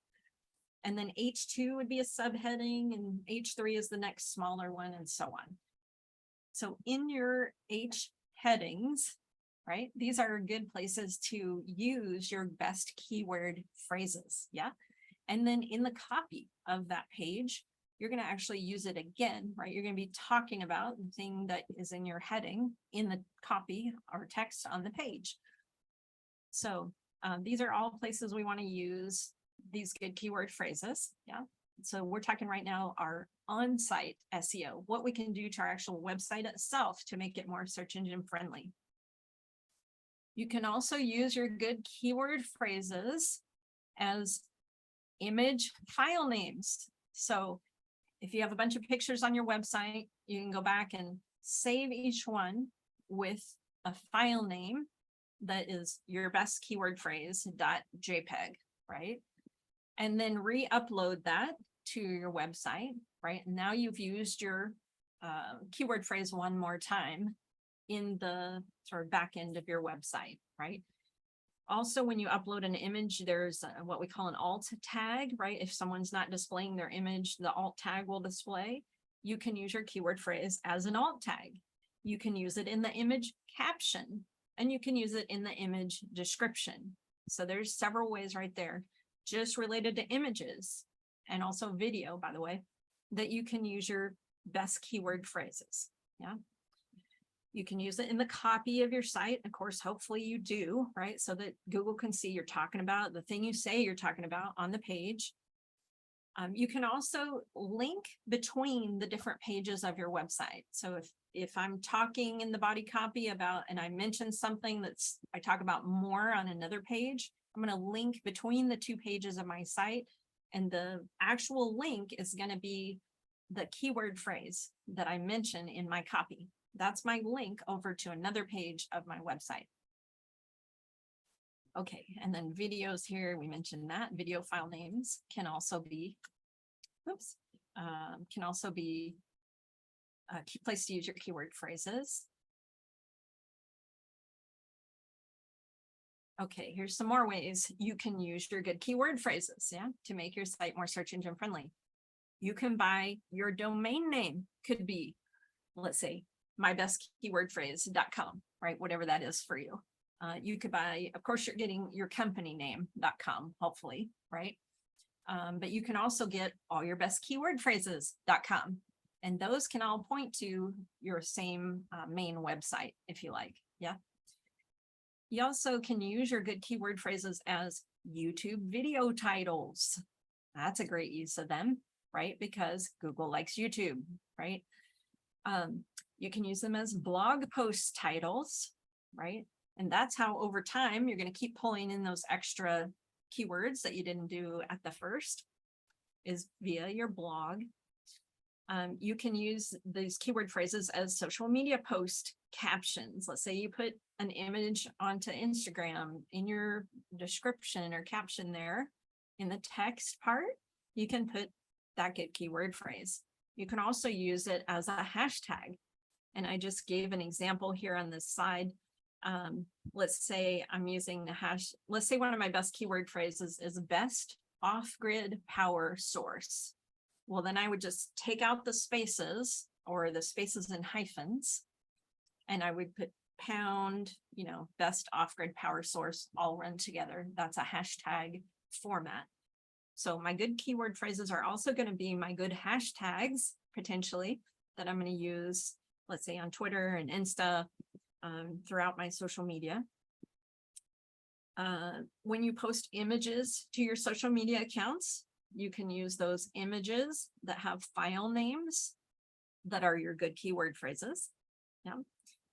And then H2 would be a subheading, and H3 is the next smaller one, and so on. So in your headings, right? These are good places to use your best keyword phrases. Yeah. And then in the copy of that page, you're going to actually use it again, right? You're going to be talking about the thing that is in your heading in the copy or text on the page. So these are all places we want to use these good keyword phrases. Yeah. So we're talking right now our on-site SEO, what we can do to our actual website itself to make it more search engine friendly. You can also use your good keyword phrases as image file names. So if you have a bunch of pictures on your website, you can go back and save each one with a file name that is your best keyword phrase .jpg, right? And then re-upload that to your website, right? Now you've used your keyword phrase one more time in the sort of back end of your website, right? Also, when you upload an image, there's what we call an alt tag, right? If someone's not displaying their image, the alt tag will display. You can use your keyword phrase as an alt tag. You can use it in the image caption, and you can use it in the image description. So there's several ways right there, just related to images and also video, by the way, that you can use your best keyword phrases. Yeah. You can use it in the copy of your site. Of course, hopefully you do, right? So that Google can see you're talking about the thing you say you're talking about on the page. You can also link between the different pages of your website. So if I'm talking in the body copy about, and I mention something I talk about more on another page, I'm going to link between the two pages of my site, and the actual link is going to be the keyword phrase that I mention in my copy. That's my link over to another page of my website. Okay, and then videos here, we mentioned that video file names can also be, can also be a key place to use your keyword phrases. Okay, here's some more ways you can use your good keyword phrases, yeah, to make your site more search engine friendly. You can buy your domain name, could be, let's say, mybestkeywordphrase.com, right? Whatever that is for you. You could buy, of course, you're getting your company name.com, hopefully, right? But you can also get all your best keyword phrases.com. And those can all point to your same main website, if you like. Yeah. You also can use your good keyword phrases as YouTube video titles. That's a great use of them, right? Because Google likes YouTube, right? You can use them as blog post titles, right? And that's how over time, you're going to keep pulling in those extra keywords that you didn't do at the first, is via your blog. You can use these keyword phrases as social media post captions. Let's say you put an image onto Instagram, in your description or caption there, in the text part, you can put that good keyword phrase. You can also use it as a hashtag. And I just gave an example here on this side. Let's say I'm using the let's say one of my best keyword phrases is best off-grid power source. Well, then I would just take out the spaces, or the spaces and hyphens, and I would put pound, best off-grid power source, all run together. That's a hashtag format. So my good keyword phrases are also going to be my good hashtags, potentially, that I'm going to use, let's say on Twitter and Insta, throughout my social media. When you post images to your social media accounts, you can use those images that have file names that are your good keyword phrases. Yeah.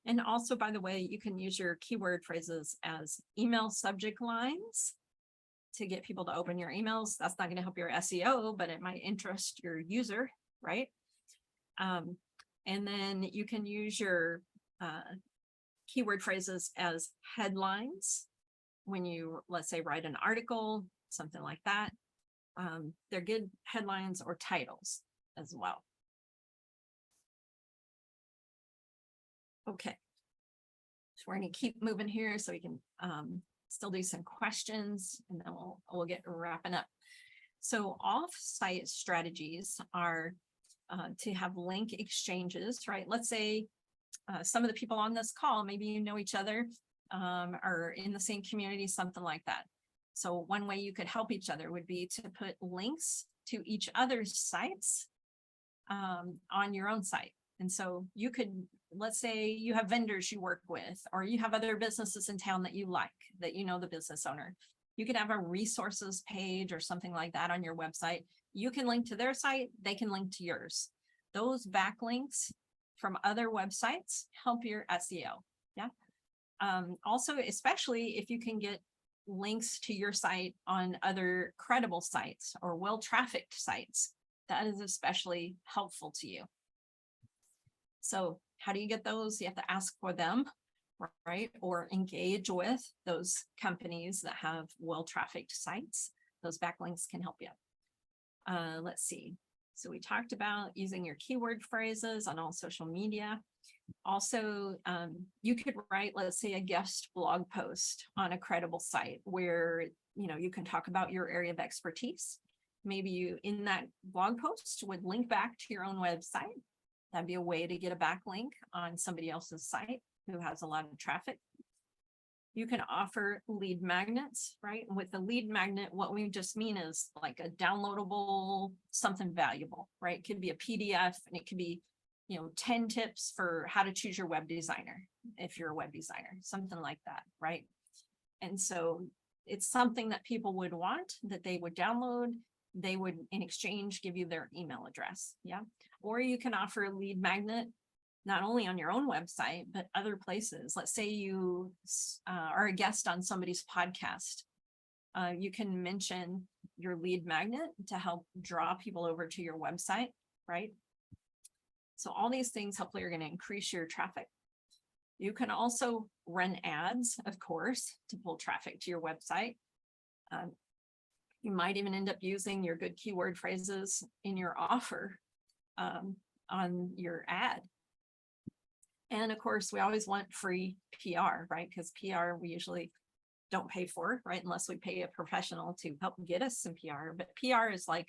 And also, by the way, you can use your keyword phrases as email subject lines to get people to open your emails. That's not going to help your SEO, but it might interest your user, right? And then you can use your keyword phrases as headlines when you, let's say, write an article, something like that. They're good headlines or titles as well. Okay, so we're going to keep moving here so we can still do some questions, and then we'll get wrapping up. So off-site strategies are to have link exchanges, right? Let's say some of the people on this call, maybe you know each other, or in the same community, something like that. So one way you could help each other would be to put links to each other's sites on your own site. And so you could, let's say you have vendors you work with, or you have other businesses in town that you like, that you know the business owner. You could have a resources page or something like that on your website. You can link to their site, they can link to yours. Those backlinks from other websites help your SEO. Yeah. Also, especially if you can get links to your site on other credible sites or well-trafficked sites, that is especially helpful to you. So how do you get those? You have to ask for them, right? Or engage with those companies that have well-trafficked sites. Those backlinks can help you. Let's see. So we talked about using your keyword phrases on all social media. Also, you could write, let's say, a guest blog post on a credible site where, you know, you can talk about your area of expertise. Maybe you, in that blog post, would link back to your own website. That'd be a way to get a backlink on somebody else's site who has a lot of traffic. You can offer lead magnets, right? With the lead magnet, what we just mean is like a downloadable something valuable, right? It could be a PDF, and it could be, you know, 10 tips for how to choose your web designer if you're a web designer, something like that, right? And so it's something that people would want, that they would download. They would, in exchange, give you their email address. Yeah. Or you can offer a lead magnet not only on your own website, but other places. Let's say you are a guest on somebody's podcast. You can mention your lead magnet to help draw people over to your website, right? So all these things hopefully are going to increase your traffic. You can also run ads, of course, to pull traffic to your website. You might even end up using your good keyword phrases in your offer on your ad. And of course, we always want free PR, right? Because PR we usually don't pay for, right? Unless we pay a professional to help get us some PR. But PR is like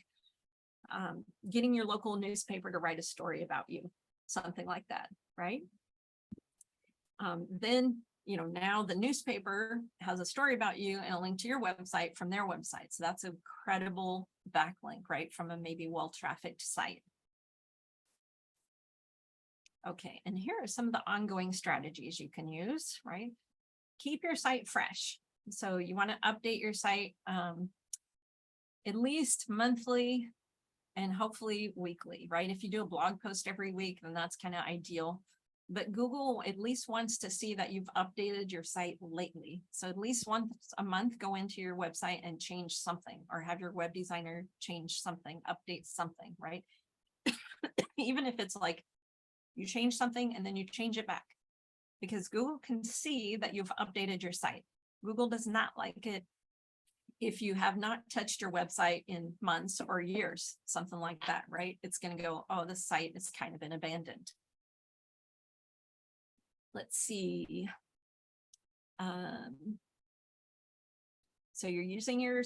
getting your local newspaper to write a story about you, something like that, right? Then, you know, now the newspaper has a story about you and a link to your website from their website. So that's a credible backlink, right? From a maybe well-trafficked site. Okay, and here are some of the ongoing strategies you can use, right? Keep your site fresh. So you want to update your site at least monthly and hopefully weekly, right? If you do a blog post every week, then that's kind of ideal. But Google at least wants to see that you've updated your site lately. So at least once a month, go into your website and change something, or have your web designer change something, update something, right? Even if it's like you change something and then you change it back, because Google can see that you've updated your site. Google does not like it if you have not touched your website in months or years, something like that, right? It's going to go, oh, this site has kind of been abandoned. Let's see. So you're using your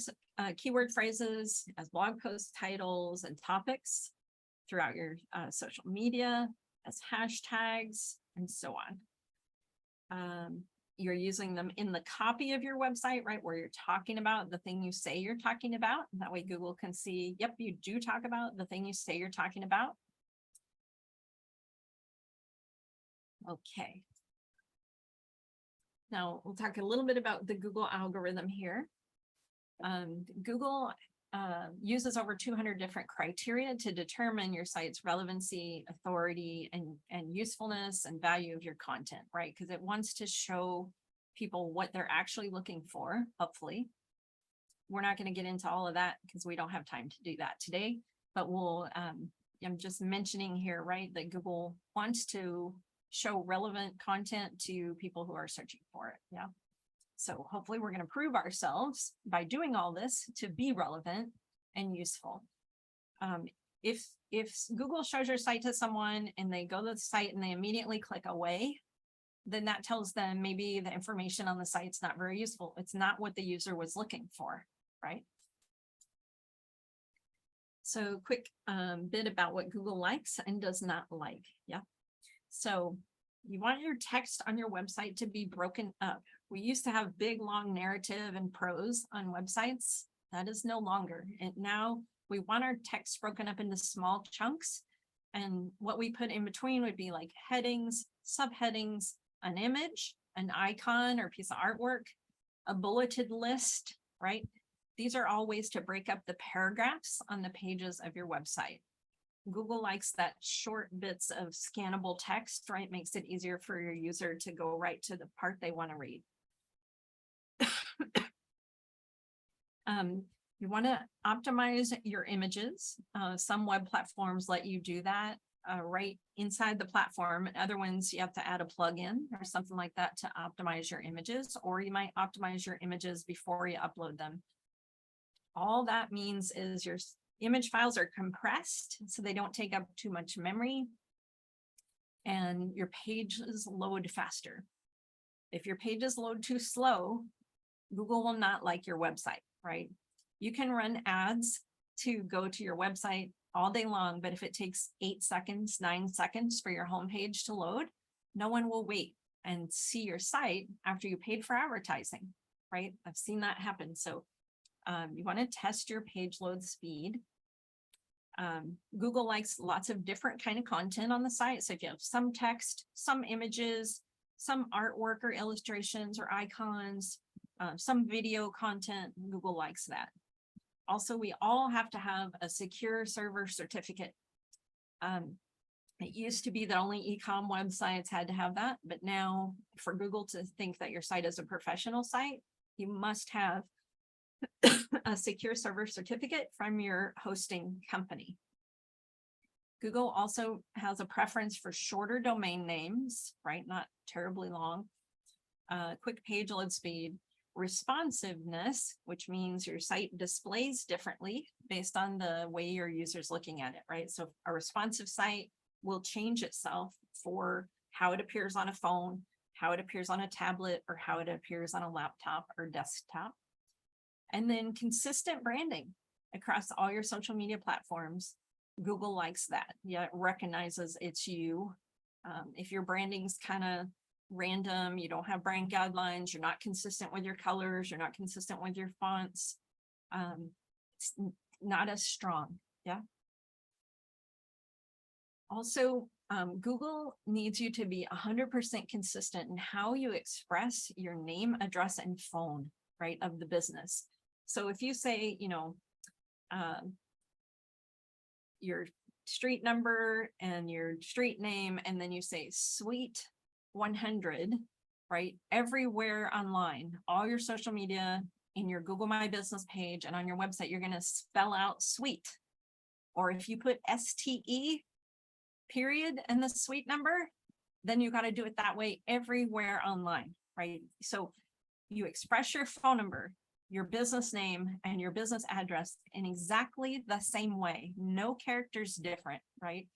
keyword phrases as blog post titles and topics throughout your social media, as hashtags, and so on. You're using them in the copy of your website, right? Where you're talking about the thing you say you're talking about. And that way Google can see, yep, you do talk about the thing you say you're talking about. Okay. Now we'll talk a little bit about the Google algorithm here. Google uses over 200 different criteria to determine your site's relevancy, authority, and usefulness and value of your content, right? Because it wants to show people what they're actually looking for, hopefully. We're not going to get into all of that because we don't have time to do that today, but we'll, I'm just mentioning here, right, that Google wants to show relevant content to people who are searching for it, yeah? So hopefully we're going to prove ourselves by doing all this to be relevant and useful. If Google shows your site to someone and they go to the site and they immediately click away, then that tells them maybe the information on the site's not very useful. It's not what the user was looking for, right? So quick bit about what Google likes and does not like, yeah? So You want your text on your website to be broken up. We used to have big, long narrative and prose on websites. That is no longer. And now we want our text broken up into small chunks. And what we put in between would be like headings, subheadings, an image, an icon or piece of artwork, a bulleted list, right? These are all ways to break up the paragraphs on the pages of your website. Google likes that short bits of scannable text, right? Makes it easier for your user to go right to the part they want to read. You want to optimize your images. Some web platforms let you do that right inside the platform. Other ones, you have to add a plugin or something like that to optimize your images, or you might optimize your images before you upload them. All that means is your image files are compressed so they don't take up too much memory, and your pages load faster. If your pages load too slow, Google will not like your website, right? You can run ads to go to your website all day long, but if it takes 8 seconds, 9 seconds for your homepage to load, no one will wait and see your site after you paid for advertising, right? I've seen that happen. So you want to test your page load speed. Google likes lots of different kind of content on the site. So if you have some text, some images, some artwork or illustrations or icons, some video content, Google likes that. Also, we all have to have a secure server certificate. It used to be that only e-com websites had to have that, but now for Google to think that your site is a professional site, you must have a secure server certificate from your hosting company. Google also has a preference for shorter domain names, right? Not terribly long. Quick page load speed, responsiveness, which means your site displays differently based on the way your user's looking at it, right? So a responsive site will change itself for how it appears on a phone, how it appears on a tablet, or how it appears on a laptop or desktop. And then consistent branding across all your social media platforms. Google likes that. Yeah, it recognizes it's you. If your branding's kind of random, you don't have brand guidelines, you're not consistent with your colors, you're not consistent with your fonts, it's not as strong. Yeah. Also, Google needs you to be 100% consistent in how you express your name, address, and phone, right, of the business. So if you say, you know, your street number and your street name, and then you say suite 100, right? Everywhere online, all your social media, in your Google My Business page and on your website, you're going to spell out suite. Or if you put STE period and the suite number, then you got to do it that way everywhere online, right? So you express your phone number, your business name, and your business address in exactly the same way. No characters different, right?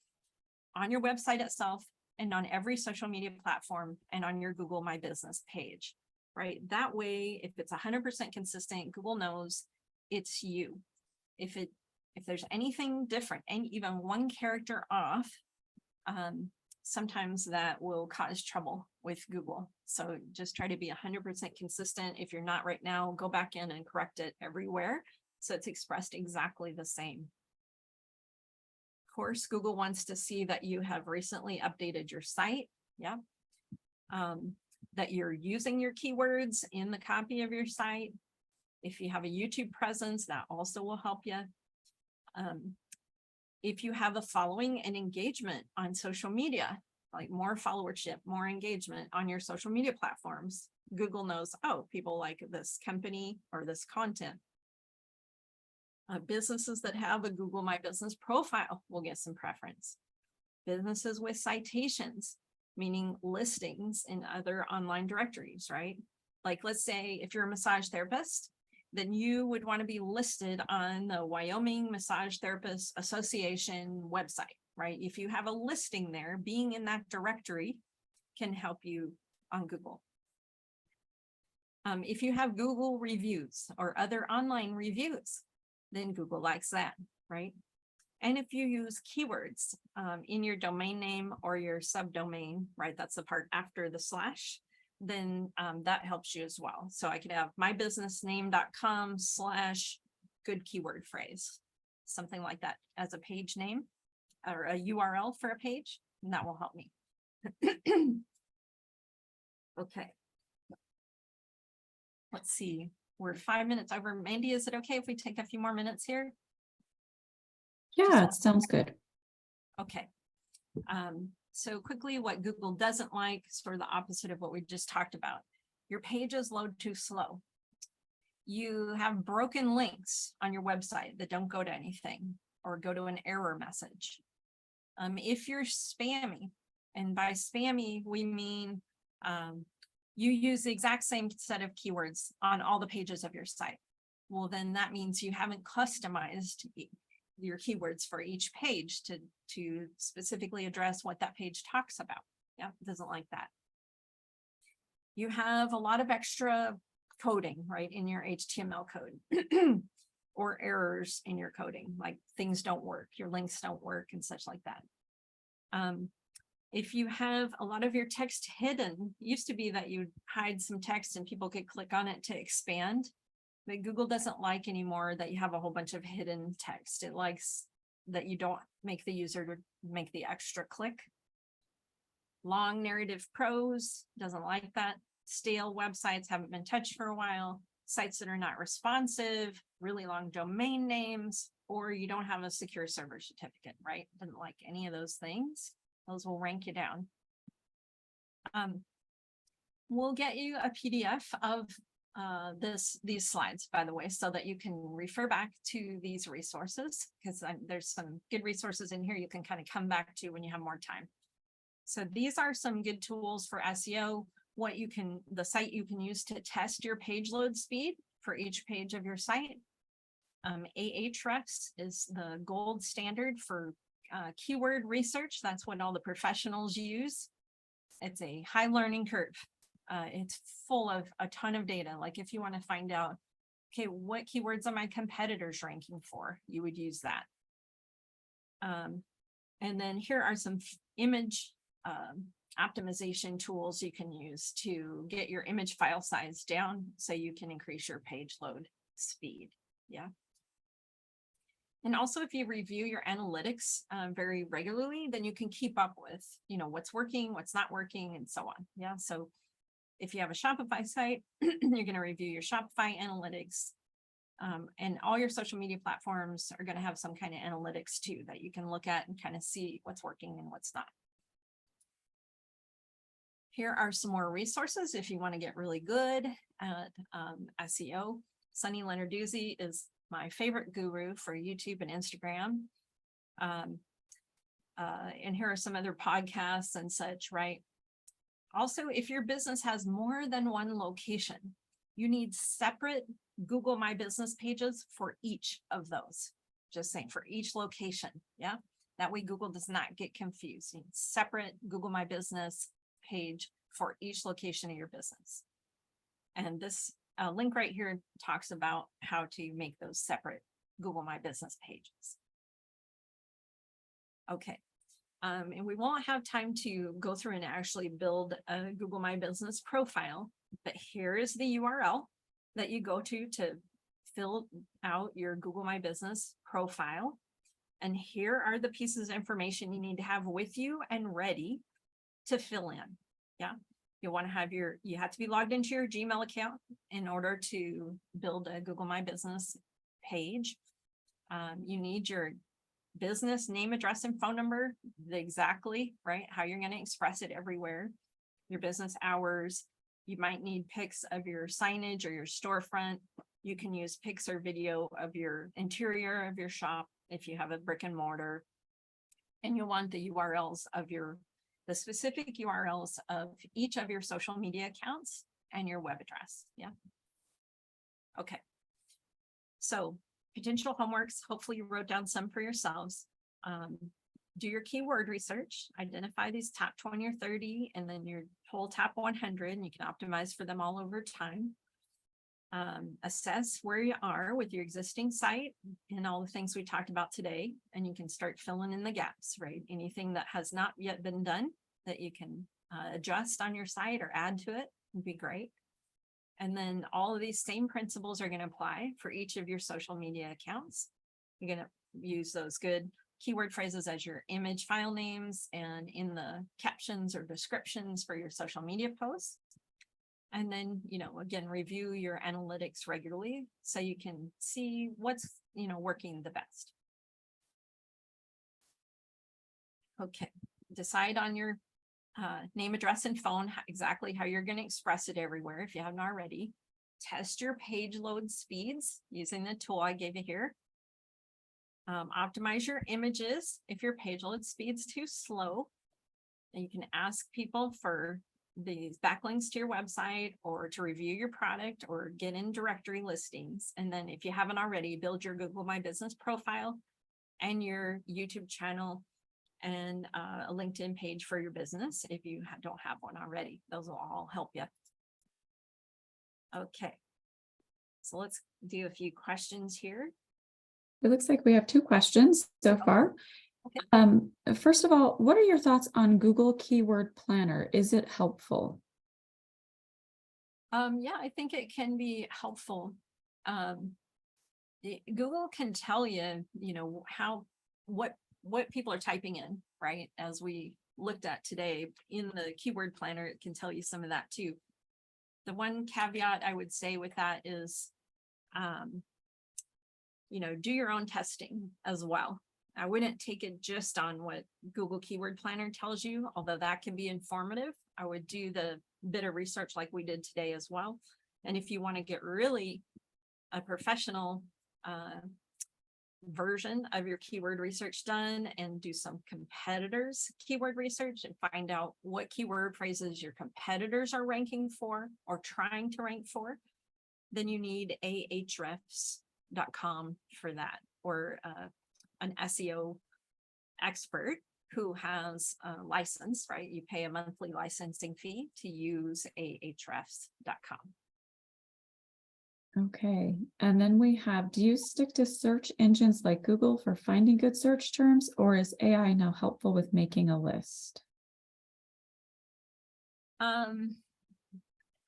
On your website itself and on every social media platform and on your Google My Business page, right? That way, if it's 100% consistent, Google knows it's you. If there's anything different and even one character off, sometimes that will cause trouble with Google. So just try to be 100% consistent. If you're not right now, go back in and correct it everywhere so it's expressed exactly the same. Of course, Google wants to see that you have recently updated your site. Yeah. That you're using your keywords in the copy of your site. If you have a YouTube presence, that also will help you. If you have a following and engagement on social media, like more followership, more engagement on your social media platforms, Google knows, oh, people like this company or this content. Businesses that have a Google My Business profile will get some preference. Businesses with citations, meaning listings in other online directories, right? Like, let's say if you're a massage therapist, then you would want to be listed on the Wyoming Massage Therapists Association website, right? If you have a listing there, being in that directory can help you on Google. If you have Google reviews or other online reviews, then Google likes that, right? And if you use keywords in your domain name or your subdomain, right, that's the part after the slash, then that helps you as well. So I could have mybusinessname.com/good keyword phrase, something like that as a page name or a URL for a page, and that will help me. Okay. Let's see, we're 5 minutes over. Mandy, is it okay if we take a few more minutes here? Yeah, it sounds good. Okay. So quickly, what Google doesn't like, sort of the opposite of what we just talked about. Your pages load too slow. You have broken links on your website that don't go to anything or go to an error message. If you're spammy, and by spammy, we mean you use the exact same set of keywords on all the pages of your site. Well, then that means you haven't customized your keywords for each page to specifically address what that page talks about. Yeah, it doesn't like that. You have a lot of extra coding, right, in your HTML code or errors in your coding, like things don't work, your links don't work and such like that. If you have a lot of your text hidden, used to be that you'd hide some text and people could click on it to expand. But Google doesn't like anymore that you have a whole bunch of hidden text. It likes that you don't make the user to make the extra click. Long narrative prose, doesn't like that. Stale websites, haven't been touched for a while. Sites that are not responsive, really long domain names, or you don't have a secure server certificate, right? Doesn't like any of those things. Those will rank you down. We'll get you a PDF of these slides, by the way, so that you can refer back to these resources, because there's some good resources in here you can kind of come back to when you have more time. So these are some good tools for SEO, the site you can use to test your page load speed for each page of your site. Ahrefs is the gold standard for keyword research. That's what all the professionals use. It's a high learning curve. It's full of a ton of data. Like if you want to find out, okay, what keywords are my competitors ranking for? You would use that. And then here are some image optimization tools you can use to get your image file size down so you can increase your page load speed. Yeah. And also, if you review your analytics very regularly, then you can keep up with, what's working, what's not working, and so on. Yeah. So if you have a Shopify site, you're going to review your Shopify analytics. And all your social media platforms are going to have some kind of analytics too that you can look at and kind of see what's working and what's not. Here are some more resources if you want to get really good at SEO. Sunny Lenarduzzi is my favorite guru for YouTube and Instagram. And here are some other podcasts and such, right? Also, if your business has more than one location, you need separate Google My Business pages for each of those. Just saying, for each location, yeah? That way Google does not get confused. You need separate Google My Business page for each location of your business. And this link right here talks about how to make those separate Google My Business pages. Okay. And we won't have time to go through and actually build a Google My Business profile, but here is the URL that you go to fill out your Google My Business profile. And here are the pieces of information you need to have with you and ready to fill in. Yeah. You have to be logged into your Gmail account in order to build a Google My Business page. You need your business name, address, and phone number, exactly, right? How you're going to express it everywhere. Your business hours. You might need pics of your signage or your storefront. You can use pics or video of your interior of your shop if you have a brick and mortar. And you'll want the URLs of the specific URLs of each of your social media accounts and your web address. Yeah. Okay. So potential homeworks, hopefully you wrote down some for yourselves. Do your keyword research, identify these top 20 or 30, and then your whole top 100, and you can optimize for them all over time. assess where you are with your existing site and all the things we talked about today, and you can start filling in the gaps, right? Anything that has not yet been done that you can adjust on your site or add to it would be great. And then all of these same principles are going to apply for each of your social media accounts. You're going to use those good keyword phrases as your image file names and in the captions or descriptions for your social media posts. And then, again, review your analytics regularly so you can see what's, working the best. Okay, decide on your name, address, and phone, exactly how you're going to express it everywhere if you haven't already. Test your page load speeds using the tool I gave you here. Optimize your images if your page load speed's too slow. And you can ask people for these backlinks to your website or to review your product or get in directory listings. And then if you haven't already, build your Google My Business profile and your YouTube channel and a LinkedIn page for your business if you don't have one already. Those will all help you. Okay, so let's do a few questions here. It looks like we have 2 questions so far. Okay. First of all, what are your thoughts on Google Keyword Planner? Is it helpful? Yeah, I think it can be helpful. Google can tell you, what people are typing in, right? As we looked at today in the keyword planner, it can tell you some of that too. The one caveat I would say with that is, do your own testing as well. I wouldn't take it just on what Google Keyword Planner tells you, although that can be informative. I would do the bit of research like we did today as well. And if you want to get really a professional version of your keyword research done and do some competitors keyword research and find out what keyword phrases your competitors are ranking for or trying to rank for, then you need ahrefs.com for that, or an SEO expert who has a license, right? You pay a monthly licensing fee to use ahrefs.com. Okay, and then we have, do you stick to search engines like Google for finding good search terms, or is AI now helpful with making a list?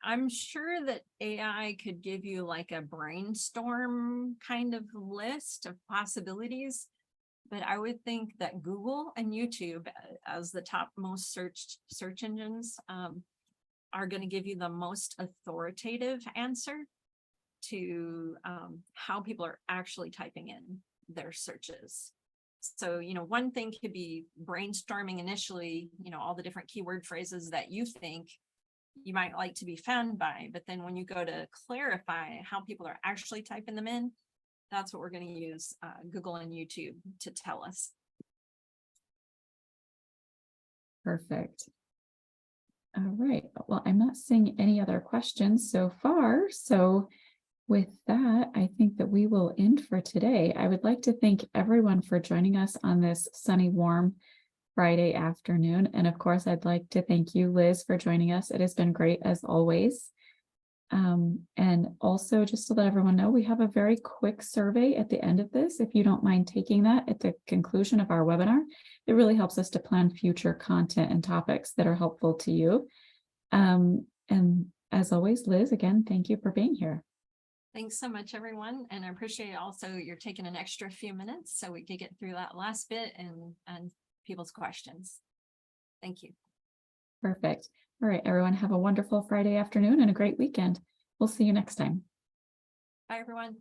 I'm sure that AI could give you like a brainstorm kind of list of possibilities, but I would think that Google and YouTube as the top most searched search engines are going to give you the most authoritative answer to how people are actually typing in their searches. So, one thing could be brainstorming initially, all the different keyword phrases that you think you might like to be found by, but then when you go to clarify how people are actually typing them in, that's what we're going to use Google and YouTube to tell us. Perfect. All right, well, I'm not seeing any other questions so far, so with that, I think that we will end for today. I would like to thank everyone for joining us on this sunny, warm Friday afternoon. And of course, I'd like to thank you, Liz, for joining us. It has been great as always. And also just to let everyone know, we have a very quick survey at the end of this. If you don't mind taking that at the conclusion of our webinar, it really helps us to plan future content and topics that are helpful to you. And as always, Liz, again, thank you for being here. Thanks so much, everyone. And I appreciate also you're taking an extra few minutes so we could get through that last bit and people's questions. Thank you. Perfect. All right, everyone, have a wonderful Friday afternoon and a great weekend. We'll see you next time. Bye, everyone.